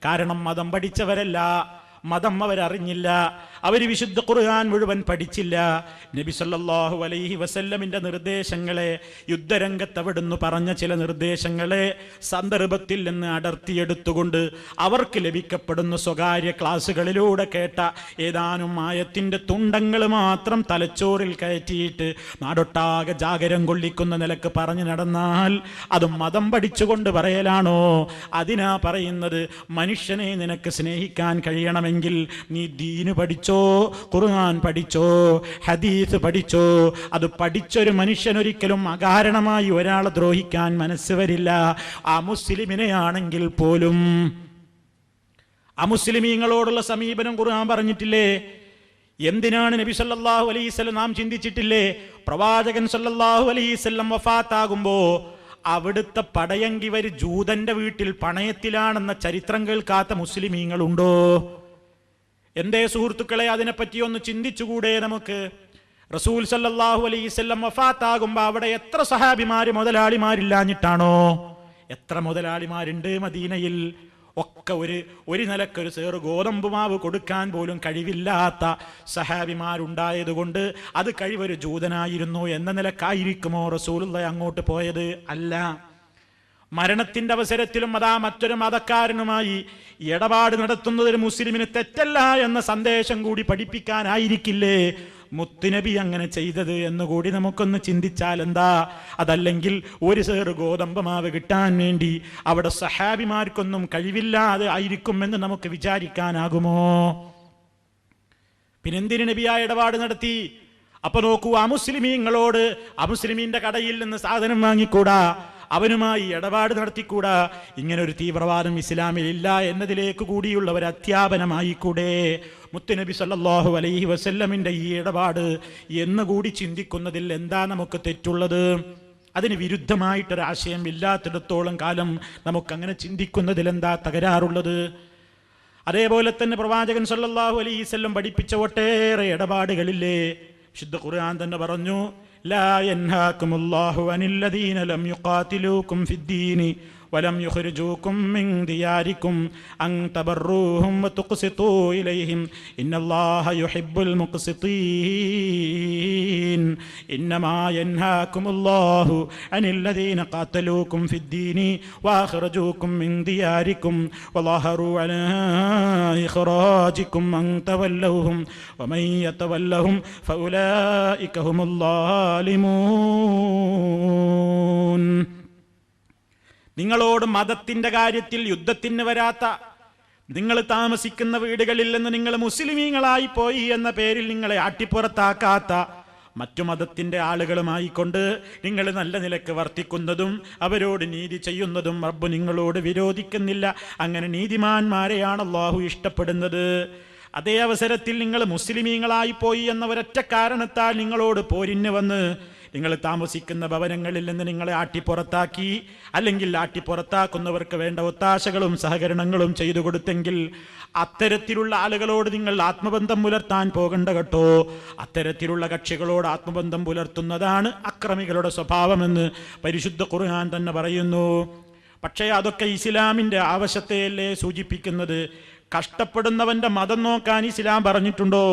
കാരണം മതം പഠിച്ചവരല്ല, മതം അവരറിഞ്ഞില്ല, അവർ വിശുദ്ധ ഖുർആൻ മുഴുവൻ പഠിച്ചില്ല. നബി സല്ലല്ലാഹു അലൈഹി വസല്ലമിൻ്റെ നിർദ്ദേശങ്ങളെ, യുദ്ധരംഗത്ത് അവിടുന്ന് പറഞ്ഞ ചില നിർദ്ദേശങ്ങളെ സന്ദർഭത്തിൽ നിന്ന് അടർത്തിയെടുത്തുകൊണ്ട് അവർക്ക് ലഭിക്കപ്പെടുന്ന സ്വകാര്യ ക്ലാസ്സുകളിലൂടെ കേട്ട ഏതാനും ആയത്തിൻ്റെ തുണ്ടങ്ങൾ മാത്രം തലച്ചോറിൽ കയറ്റിയിട്ട് നാടൊട്ടാകെ ജാഗരം കൊള്ളിക്കുന്ന നിലക്ക് പറഞ്ഞു നടന്നാൽ അത് മതം പഠിച്ചുകൊണ്ട് പറയലാണോ? അതിനാ പറയുന്നത്, മനുഷ്യനെ നിനക്ക് സ്നേഹിക്കാൻ കഴിയണമെങ്കിൽ നീ ദീന് പഠിച്ചോ, ഖുർആൻ പഠിച്ചോ, ഹദീസ് പഠിച്ചോ. അത് പഠിച്ചൊരു മനുഷ്യനൊരിക്കലും അകാരണമായി ഒരാളെ ദ്രോഹിക്കാൻ മനസ്സ് വരില്ല. ആ മുസ്ലിമിനെയാണെങ്കിൽ പോലും. അമുസ്ലിമീങ്ങളോടുള്ള സമീപനം ഖുർആൻ പറഞ്ഞിട്ടില്ലേ? എന്തിനാണ് നബി സല്ലല്ലാഹു അലൈഹി വസല്ലം നാം ചിന്തിച്ചിട്ടില്ലേ? പ്രവാചകൻ സല്ലല്ലാഹു അലൈഹി വസല്ലം വഫാത്താകുമ്പോ അവിടുത്തെ പടയങ്കിവർ ജൂതന്റെ വീട്ടിൽ പണയത്തിലാണെന്ന ചരിത്രം കേൾക്കാത്ത മുസ്ലിമീങ്ങളുണ്ടോ? എന്തേ സുഹൃത്തുക്കളെ, അതിനെപ്പറ്റി ഒന്ന് ചിന്തിച്ചുകൂടെ നമുക്ക്? റസൂൽ സല്ലല്ലാഹു അലൈഹി വസല്ലം വഫാത്താകുമ്പോൾ അവിടെ എത്ര സഹാബിമാര് മുതലാളിമാരില്ലാഞ്ഞിട്ടാണോ? എത്ര മുതലാളിമാരുണ്ട് മദീനയിൽ. ഒക്കെ ഒരു നിലക്കൊരു സേറ് ഗോതമ്പ് മാവ് കൊടുക്കാൻ പോലും കഴിവില്ലാത്ത സഹാബിമാരുണ്ടായതുകൊണ്ട് അത് കഴിവൊരു ജൂതനായിരുന്നു എന്ന നിലക്കായിരിക്കുമോ റസൂലുള്ളാഹി അങ്ങോട്ട് പോയത്? അല്ല. മരണത്തിന്റെ അവസരത്തിലും അതാ മറ്റൊരു മതക്കാരനുമായി ഇടപാട് നടത്തുന്നത് ഒരു മുസ്ലിമിന് തെറ്റല്ല എന്ന സന്ദേശം കൂടി പഠിപ്പിക്കാനായിരിക്കില്ലേ മുത്തുനബി അങ്ങനെ ചെയ്തത് എന്നുകൂടി നമുക്കൊന്ന് ചിന്തിച്ചാൽ എന്താ? അതല്ലെങ്കിൽ ഒരു സേറ് ഗോതമ്പ് മാവ് കിട്ടാൻ വേണ്ടി അവിടെ സഹാബിമാർക്കൊന്നും കഴിവില്ലാതെ ആയിരിക്കുമെന്ന് നമുക്ക് വിചാരിക്കാനാകുമോ? പിന്നെന്തിന് നബിയാ ഇടപാട് നടത്തി? അപ്പൊ നോക്കൂ, അമുസ്ലിമീങ്ങളോട് അമുസ്ലിമീന്റെ കടയിൽ നിന്ന് സാധനം വാങ്ങിക്കൂടാ, അവനുമായി ഇടപാട് നടത്തിക്കൂടാ. ഇങ്ങനൊരു തീവ്രവാദം ഇസ്ലാമിൽ ഇല്ല എന്നതിലേക്ക് കൂടിയുള്ള ഒരു അധ്യാപനമായിക്കൂടെ മുത്തുനബി സല്ലല്ലാഹു അലൈഹി വസല്ലമിന്റെ ഈ ഇടപാട് എന്നുകൂടി ചിന്തിക്കുന്നതിൽ എന്താ നമുക്ക് തെറ്റുള്ളത്? അതിന് വിരുദ്ധമായിട്ടൊരാശയം ഇല്ലാത്തിടത്തോളം കാലം നമുക്കങ്ങനെ ചിന്തിക്കുന്നതിൽ എന്താ തകരാറുള്ളത്? അതേപോലെ തന്നെ പ്രവാചകൻ സല്ലല്ലാഹു അലൈഹി വസല്ലം പഠിപ്പിച്ച ഒട്ടേറെ ഇടപാടുകളില്ലേ? വിശുദ്ധ ഖുർആൻ തന്നെ പറഞ്ഞു, ലാ യൻഹാകുമുല്ലാഹു അനില്ലദീന ലം യുഖാതിലൂകും ഫിദ്ദീനി വലം യുഖ്രിജൂകും മിൻ ദിയാരികും അൻ തബറൂഹും വതുഖ്സിതൂ ഇലൈഹിം ഇന്നല്ലാഹ യുഹിബ്ബുൽ മുഖ്സിതീൻ. ഇന്നമാ യൻഹാകുമുല്ലാഹു അനില്ലദീന ഖാതലൂകും ഫിദ്ദീനി വഅഖ്റജൂകും മിൻ ദിയാരികും വളഹറൂ അലാ ഇഖ്റാജികും അൻ തവല്ലൗഹും വമൻ യതവല്ലഹും ഫഉലൈക ഹുമുൽ ളാലിമൂൻ. നിങ്ങളോട് മതത്തിന്റെ കാര്യത്തിൽ യുദ്ധത്തിന് വരാത്ത, നിങ്ങൾ താമസിക്കുന്ന വീടുകളിൽ നിന്ന് നിങ്ങൾ മുസ്ലിമീങ്ങളായി പോയി എന്ന പേരിൽ നിങ്ങളെ ആട്ടിപ്പുറത്താക്കാത്ത മറ്റു മതത്തിന്റെ ആളുകളുമായിക്കൊണ്ട് നിങ്ങൾ നല്ല നിലക്ക് വർത്തിക്കുന്നതും അവരോട് നീതി ചെയ്യുന്നതും റബ്ബ് നിങ്ങളോട് വിരോധിക്കുന്നില്ല. അങ്ങനെ നീതിമാന്മാരെയാണ് അല്ലാഹു ഇഷ്ടപ്പെടുന്നത്. അതേ അവസരത്തിൽ നിങ്ങൾ മുസ്ലിമീങ്ങളായി പോയി എന്ന ഒരൊറ്റ കാരണത്താൽ നിങ്ങളോട് പോരിന് വന്ന് നിങ്ങൾ താമസിക്കുന്ന ഭവനങ്ങളിൽ നിന്ന് നിങ്ങളെ ആട്ടിപ്പുറത്താക്കി, അല്ലെങ്കിൽ ആട്ടിപ്പുറത്താക്കുന്നവർക്ക് വേണ്ട ഒത്താശകളും സഹകരണങ്ങളും ചെയ്തു കൊടുത്തെങ്കിൽ അത്തരത്തിലുള്ള ആളുകളോട് നിങ്ങൾ ആത്മബന്ധം പുലർത്താൻ പോകണ്ട കേട്ടോ. അത്തരത്തിലുള്ള കക്ഷികളോട് ആത്മബന്ധം പുലർത്തുന്നതാണ് അക്രമികളുടെ സ്വഭാവമെന്ന് പരിശുദ്ധ ഖുർആൻ തന്നെ പറയുന്നു. പക്ഷേ അതൊക്കെ ഇസ്ലാമിൻ്റെ ആവശ്യത്തെയല്ലേ സൂചിപ്പിക്കുന്നത്? കഷ്ടപ്പെടുന്നവന്റെ മതം നോക്കാൻ ഇസ്ലാം പറഞ്ഞിട്ടുണ്ടോ?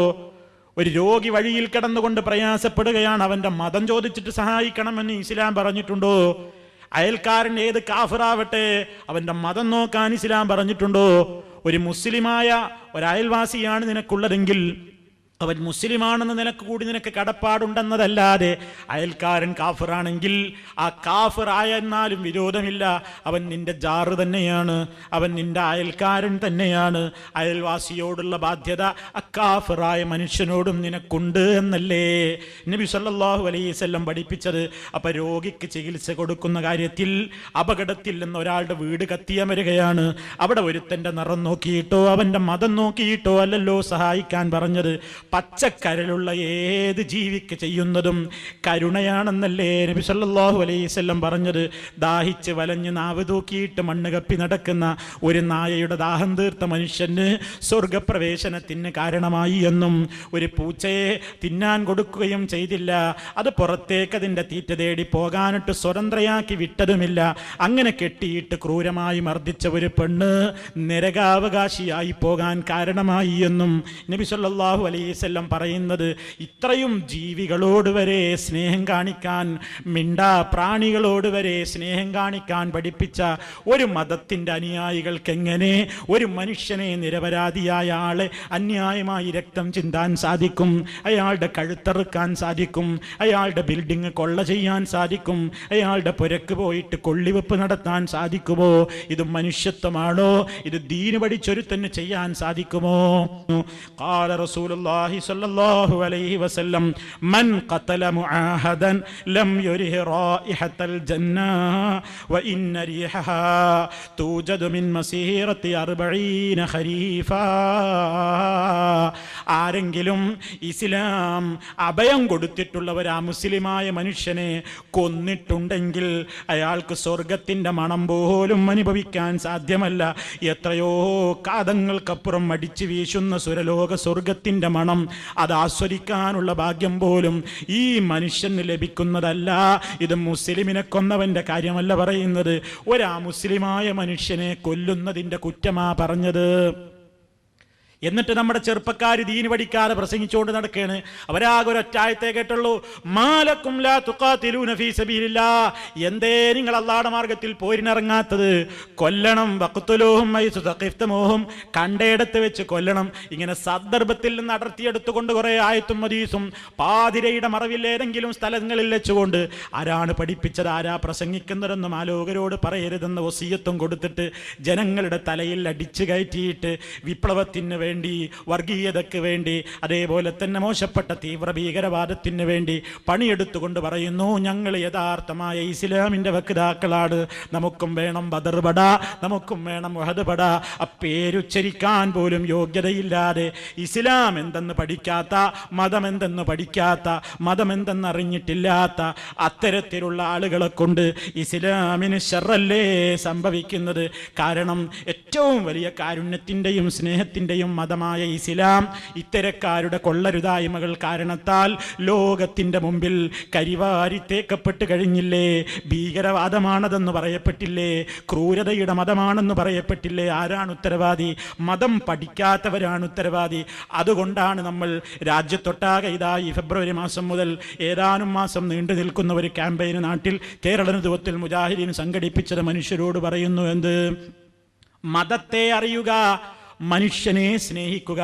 ഒരു രോഗി വഴിയിൽ കിടന്നുകൊണ്ട് പ്രയാസപ്പെടുകയാണ്, അവന്റെ മതം ചോദിച്ചിട്ട് സഹായിക്കണമെന്ന് ഇസ്ലാം പറഞ്ഞിട്ടുണ്ടോ? അയൽക്കാരൻ ഏത് കാഫിറാവട്ടെ, അവന്റെ മതം നോക്കാൻ ഇസ്ലാം പറഞ്ഞിട്ടുണ്ടോ? ഒരു മുസ്ലിമായ ഒരയൽവാസിയാണ് നിനക്കുള്ളതെങ്കിൽ അവൻ മുസ്ലിമാണെന്ന് നിനക്ക് കൂടി നിനക്ക് കടപ്പാടുണ്ടെന്നതല്ലാതെ അയൽക്കാരൻ കാഫിറാണെങ്കിൽ ആ കാഫിറായെന്നാലും വിരോധമില്ല. അവൻ നിന്റെ ജാറ് തന്നെയാണ്, അവൻ നിന്റെ അയൽക്കാരൻ തന്നെയാണ്. അയൽവാസിയോടുള്ള ബാധ്യത അക്കാഫിറായ മനുഷ്യനോടും നിനക്കുണ്ട് എന്നല്ലേ നബി സല്ലല്ലാഹു അലൈഹി വസല്ലം പഠിപ്പിച്ചത്. അപ്പൊ രോഗിക്ക് ചികിത്സ കൊടുക്കുന്ന കാര്യത്തിൽ അപകടത്തിൽ നിന്ന് ഒരാളുടെ വീട് കത്തിയമരുകയാണ്. അവിടെ ഒരുത്തന്റെ നിറം നോക്കിയിട്ടോ അവന്റെ മതം നോക്കിയിട്ടോ അല്ലല്ലോ സഹായിക്കാൻ പറഞ്ഞത്. പച്ചക്കരലുള്ള ഏത് ജീവിക്ക് ചെയ്യുന്നതും കരുണയാണെന്നല്ലേ നബി സല്ലല്ലാഹു അലൈഹി വസല്ലം പറഞ്ഞത്. ദാഹിച്ച് വലഞ്ഞ് നാവ് തൂക്കിയിട്ട് മണ്ണ് കപ്പി നടക്കുന്ന ഒരു നായയുടെ ദാഹം തീർത്ത മനുഷ്യന് സ്വർഗപ്രവേശനത്തിന് കാരണമായി എന്നും, ഒരു പൂച്ചയെ തിന്നാൻ കൊടുക്കുകയും ചെയ്തില്ല, അത് പുറത്തേക്ക് അതിൻ്റെ തീറ്റ തേടി പോകാനിട്ട് സ്വതന്ത്രയാക്കി വിട്ടതുമില്ല, അങ്ങനെ കെട്ടിയിട്ട് ക്രൂരമായി മർദ്ദിച്ച ഒരു പെണ്ണ് നരകാവകാശിയായി പോകാൻ കാരണമായി എന്നും നബി സല്ലല്ലാഹു അലൈഹി വസല്ലം പറയുന്നത്. ഇത്രയും ജീവികളോട് വരെ സ്നേഹം കാണിക്കാൻ, മിണ്ടാ പ്രാണികളോട് വരെ സ്നേഹം കാണിക്കാൻ പഠിപ്പിച്ച ഒരു മതത്തിൻ്റെ അനുയായികൾക്ക് എങ്ങനെ ഒരു മനുഷ്യനെ, നിരപരാധിയായ ആളെ അന്യായമായി രക്തം ചിന്താൻ സാധിക്കും? അയാളുടെ കഴുത്തറുക്കാൻ സാധിക്കും? അയാളുടെ ബിൽഡിംഗ് കൊള്ള ചെയ്യാൻ സാധിക്കും? അയാളുടെ പുരക്ക് പോയിട്ട് കൊള്ളിവെപ്പ് നടത്താൻ സാധിക്കുമോ? ഇത് മനുഷ്യത്വമാണോ? ഇത് ദീന് പഠിച്ചൊരുത്തന്നെ ചെയ്യാൻ സാധിക്കുമോ? ഖാല റസൂലുള്ളാഹി സ്വല്ലല്ലാഹു അലൈഹി വസല്ലം മൻ ഖതല മുആഹദൻ ലം യുരിഹ റായിഹത്തൽ ജന്ന വ ഇന്ന റിഹഹാ തൂജദു മിൻ മസീറത്തി 40 ഖരീഫാ. ആരെങ്കിലും ഇസ്ലാം അഭയം കൊടുത്തിട്ടുള്ളവർ ആ മുസ്ലിമായ മനുഷ്യനെ കൊന്നിട്ടുണ്ടെങ്കിൽ അയാൾക്ക് സ്വർഗത്തിന്റെ മണം പോലും അനുഭവിക്കാൻ സാധ്യമല്ല. എത്രയോ കാതങ്ങൾക്കപ്പുറം അടിച്ചു വീശുന്ന സുരലോക സ്വർഗത്തിന്റെ മണം, അത് ആസ്വദിക്കാനുള്ള ഭാഗ്യം പോലും ഈ മനുഷ്യന് ലഭിക്കുന്നതല്ല. ഇത് മുസ്ലിമിനെ കൊന്നവന്റെ കാര്യമല്ല പറയുന്നത്, ഒരാ മുസ്ലിമായ മനുഷ്യനെ കൊല്ലുന്നതിന്റെ കുറ്റമാ പറഞ്ഞത്. എന്നിട്ട് നമ്മുടെ ചെറുപ്പക്കാർ ദീന് പഠിക്കാതെ പ്രസംഗിച്ചുകൊണ്ട് നടക്കുകയാണ്. അവരാകെ ഒരൊറ്റായത്തെ കേട്ടുള്ളൂ, മാലക്കും ലാ തുഖാതിലൂന ഫീ സബീലില്ലാഹ്. എന്തേ നിങ്ങൾ അല്ലാഹുവിന്റെ മാർഗത്തിൽ പോരിനിറങ്ങാത്തത്? കൊല്ലണം, വഖ്തുലൂഹും ഹൈസു തഖിഫ്തുമൂഹും, കണ്ടയിടത്ത് വെച്ച് കൊല്ലണം. ഇങ്ങനെ സന്ദർഭത്തിൽ നിന്ന് അടർത്തിയെടുത്തുകൊണ്ട് കുറെ ആയത്തും ഹദീസും പാതിരയുടെ മറവിൽ ഏതെങ്കിലും സ്ഥലങ്ങളിൽ വെച്ചുകൊണ്ട് ആരാണ് പഠിപ്പിച്ചത്, ആരാ പ്രസംഗിക്കുന്നതെന്നും ആലോകരോട് പറയരുതെന്ന വസിയത്തും കൊടുത്തിട്ട് ജനങ്ങളുടെ തലയിൽ അടിച്ചു കയറ്റിയിട്ട് വിപ്ലവത്തിന് വേണ്ടി, വർഗീയതയ്ക്ക് വേണ്ടി, അതേപോലെ തന്നെ മോശപ്പെട്ട തീവ്ര ഭീകരവാദത്തിന് വേണ്ടി പണിയെടുത്തുകൊണ്ട് പറയുന്നു, ഞങ്ങൾ യഥാർത്ഥമായ ഇസ്ലാമിന്റെ വക്താക്കളാണ്, നമുക്കും വേണം ബദർ പട, നമുക്കും വേണം ഉഹദ് പട. പേരുച്ചരിക്കാൻ പോലും യോഗ്യതയില്ലാതെ, ഇസ്ലാം എന്തെന്ന് പഠിക്കാത്ത, മതം എന്തെന്ന് പഠിക്കാത്ത, മതം എന്തെന്ന് അറിഞ്ഞിട്ടില്ലാത്ത അത്തരത്തിലുള്ള ആളുകളെ കൊണ്ട് ഇസ്ലാമിന് ശർറല്ലേ സംഭവിക്കുന്നത്. കാരണം ഏറ്റവും വലിയ കാരുണ്യത്തിന്റെയും സ്നേഹത്തിന്റെയും മതമായ ഇസ്ലാം ഇത്തരക്കാരുടെ കൊള്ളരുതായ്മകൾ കാരണത്താൽ ലോകത്തിന്റെ മുമ്പിൽ കരിവാരിത്തേക്കപ്പെട്ട് കഴിഞ്ഞില്ലേ? ഭീകരവാദമാണതെന്ന് പറയപ്പെട്ടില്ലേ? ക്രൂരതയുടെ മതമാണെന്ന് പറയപ്പെട്ടില്ലേ? ആരാണ് ഉത്തരവാദി? മതം പഠിക്കാത്തവരാണ് ഉത്തരവാദി. അതുകൊണ്ടാണ് നമ്മൾ രാജ്യത്തൊട്ടാകെ ഇതാ ഈ ഫെബ്രുവരി മാസം മുതൽ ഏതാനും മാസം നീണ്ടു നിൽക്കുന്ന ഒരു ക്യാമ്പയിന് നാട്ടിൽ കേരള നേതൃത്വത്തിൽ മുജാഹിദീൻ സംഘടിപ്പിച്ചത്. മനുഷ്യരോട് പറയുന്നു എന്ത്? മതത്തെ അറിയുക, മനുഷ്യനെ സ്നേഹിക്കുക.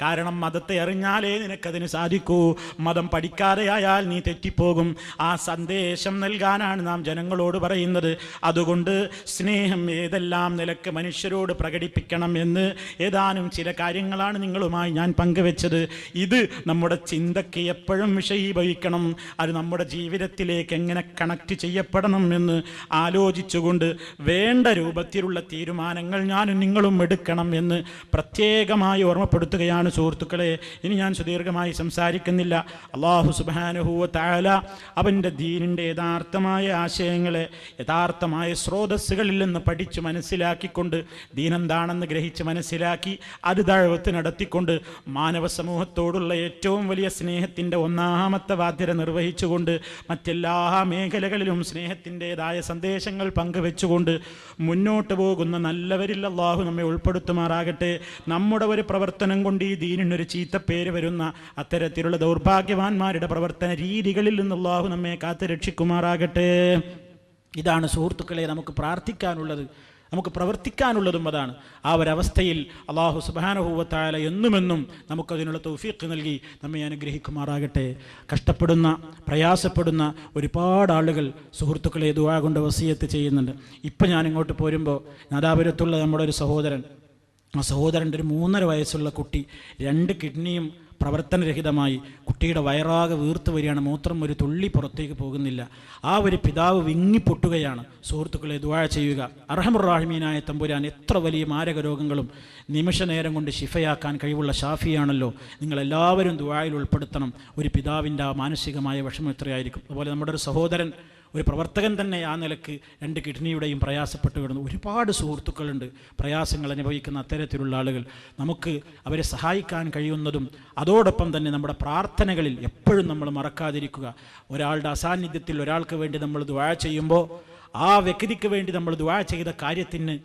കാരണം മതത്തെ അറിഞ്ഞാലേ നിനക്കതിന് സാധിക്കൂ. മതം പഠിക്കാതെയായാൽ നീ തെറ്റിപ്പോകും. ആ സന്ദേശം നൽകാനാണ് നാം ജനങ്ങളോട് പറയുന്നത്. അതുകൊണ്ട് സ്നേഹം ഏതെല്ലാം നിലക്ക് മനുഷ്യരോട് പ്രകടിപ്പിക്കണം എന്ന് ഏതാനും ചില കാര്യങ്ങളാണ് നിങ്ങളുമായി ഞാൻ പങ്കുവെച്ചത്. ഇത് നമ്മുടെ ചിന്തയ്ക്ക് എപ്പോഴും വിഷയീഭവിക്കണം. അത് നമ്മുടെ ജീവിതത്തിലേക്ക് എങ്ങനെ കണക്ട് ചെയ്യപ്പെടണം എന്ന് ആലോചിച്ചുകൊണ്ട് വേണ്ട രൂപത്തിലുള്ള തീരുമാനങ്ങൾ ഞാനും നിങ്ങളും എടുക്കണം എന്ന് പ്രത്യേകമായി ഓർമ്മപ്പെടുത്തുകയാണ് സുഹൃത്തുക്കളെ. ഇനി ഞാൻ സുദീർഘമായി സംസാരിക്കുന്നില്ല. അല്ലാഹു സുബ്ഹാനഹു വ തആല അവൻ്റെ ദീനിൻ്റെ യഥാർത്ഥമായ ആശയങ്ങളെ യഥാർത്ഥമായ സ്രോതസ്സുകളിൽ നിന്ന് പഠിച്ച് മനസ്സിലാക്കിക്കൊണ്ട്, ദീനെന്താണെന്ന് ഗ്രഹിച്ച് മനസ്സിലാക്കി അത് ദഅവത്ത് നടത്തിക്കൊണ്ട് മാനവ സമൂഹത്തോടുള്ള ഏറ്റവും വലിയ സ്നേഹത്തിൻ്റെ ഒന്നാമത്തെ ബാധ്യത നിർവഹിച്ചുകൊണ്ട് മറ്റെല്ലാ മേഖലകളിലും സ്നേഹത്തിൻ്റെതായ സന്ദേശങ്ങൾ പങ്കുവെച്ചുകൊണ്ട് മുന്നോട്ട് പോകുന്ന നല്ലവരിൽ അല്ലാഹു നമ്മെ ഉൾപ്പെടുത്തുമാറാകട്ടെ. നമ്മുടെ ഒരു പ്രവർത്തനം കൊണ്ട് ഈ ദീനിനൊരു ചീത്തപ്പേര് വരുന്ന അത്തരത്തിലുള്ള ദൗർഭാഗ്യവാന്മാരുടെ പ്രവർത്തന രീതികളിൽ നിന്ന് അല്ലാഹു നമ്മെ കാത്തു രക്ഷിക്കുമാറാകട്ടെ. ഇതാണ് സുഹൃത്തുക്കളെ നമുക്ക് പ്രാർത്ഥിക്കാനുള്ളത്, നമുക്ക് പ്രവർത്തിക്കാനുള്ളതും അതാണ്. ആ ഒരവസ്ഥയിൽ അല്ലാഹു സുബ്ഹാനഹു വ തആല എന്നുമെന്നും നമുക്കതിനുള്ള തൗഫീഖ് നൽകി നമ്മെ അനുഗ്രഹിക്കുമാറാകട്ടെ. കഷ്ടപ്പെടുന്ന പ്രയാസപ്പെടുന്ന ഒരുപാട് ആളുകൾ സുഹൃത്തുക്കളെ ദുആ കൊണ്ട് വസിയത്ത് ചെയ്യുന്നുണ്ട്. ഇപ്പം ഞാൻ ഇങ്ങോട്ട് പോരുമ്പോൾ നാദാപുരത്തുള്ള നമ്മുടെ ഒരു സഹോദരൻ, ആ സഹോദരൻ്റെ ഒരു 3.5 വയസ്സുള്ള കുട്ടി 2 കിഡ്നിയും പ്രവർത്തനരഹിതമായി, കുട്ടിയുടെ വയറാകെ വീർത്ത് വരികയാണ്, മൂത്രം ഒരു തുള്ളി പുറത്തേക്ക് പോകുന്നില്ല. ആ ഒരു പിതാവ് വിങ്ങിപ്പൊട്ടുകയാണ്. സുഹൃത്തുക്കളെ ദുആ ചെയ്യുക. അർഹമുർ റഹീമീനായ തമ്പുരാൻ എത്ര വലിയ മാരക രോഗങ്ങളും നിമിഷ നേരം കൊണ്ട് ശിഫയാക്കാൻ കഴിവുള്ള ഷാഫിയാണല്ലോ. നിങ്ങളെല്ലാവരും ദുആയിൽ ഉൾപ്പെടുത്തണം. ഒരു പിതാവിൻ്റെ ആ മാനസികമായ വിഷമം എത്രയായിരിക്കും. അതുപോലെ നമ്മുടെ ഒരു സഹോദരൻ, ഒരു പ്രവർത്തകൻ തന്നെ ആ നിലക്ക് 2 കിഡ്നിയുടെയും പ്രയാസപ്പെട്ട് കിടന്നു. ഒരുപാട് സുഹൃത്തുക്കളുണ്ട് പ്രയാസങ്ങൾ അനുഭവിക്കുന്ന അത്തരത്തിലുള്ള ആളുകൾ. നമുക്ക് അവരെ സഹായിക്കാൻ കഴിയുന്നതും അതോടൊപ്പം തന്നെ നമ്മുടെ പ്രാർത്ഥനകളിൽ എപ്പോഴും നമ്മൾ മറക്കാതിരിക്കുക. ഒരാളുടെ അസാന്നിധ്യത്തിൽ ഒരാൾക്ക് വേണ്ടി നമ്മൾ ദുആ ചെയ്യുമ്പോൾ ആ വ്യക്തിക്ക് വേണ്ടി നമ്മൾ ദുആ ചെയ്ത കാര്യത്തിന്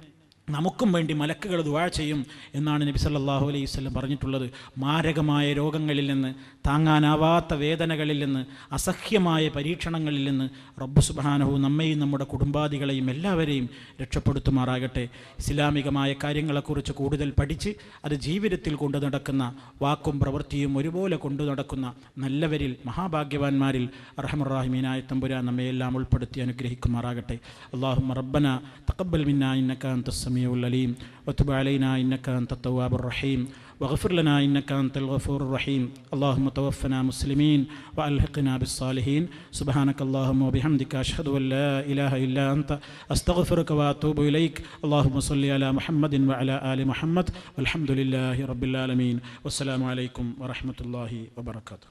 നമുക്കും വേണ്ടി മലക്കുകൾ ദുആ ചെയ്യും എന്നാണ് നബി സല്ലല്ലാഹു അലൈഹി വസല്ലം പറഞ്ഞിട്ടുള്ളത്. മാരകമായ രോഗങ്ങളിൽ നിന്ന്, താങ്ങാനാവാത്ത വേദനകളിൽ നിന്ന്, അസഹ്യമായ പരീക്ഷണങ്ങളിൽ നിന്ന് റബ്ബ് സുബ്ഹാനഹു നമ്മെയും നമ്മുടെ കുടുംബാദികളെയും എല്ലാവരെയും രക്ഷപ്പെടുത്തുമാറാകട്ടെ. ഇസ്ലാമികമായ കാര്യങ്ങളെക്കുറിച്ച് കൂടുതൽ പഠിച്ച് അത് ജീവിതത്തിൽ കൊണ്ടു നടക്കുന്ന, വാക്കും പ്രവൃത്തിയും ഒരുപോലെ കൊണ്ടു നടക്കുന്ന നല്ലവരിൽ, മഹാഭാഗ്യവാന്മാരിൽ അർഹമുർ റഹീമീനായ തമ്പുരാൻ നമ്മയെല്ലാം ഉൾപ്പെടുത്തി അനുഗ്രഹിക്കുമാറാകട്ടെ. അല്ലാഹുമ്മ റബ്ബന തഖബ്ബൽ മിന്നാ ഇന്നക അൻതസ് സമീഉൽ അലീം വതുബ് അലൈനാ ഇന്നക അൻതത് തവ്വാബുർ റഹീം واغفر لنا إنك أنت الغفور الرحيم. اللهم توفنا مسلمين وألحقنا بالصالحين. سبحانك اللهم وبحمدك أشهد أن لا إله إلا أنت أستغفرك وأتوب إليك. اللهم صل على محمد وعلى آل محمد والحمد لله رب العالمين. والسلام عليكم ورحمة الله وبركاته.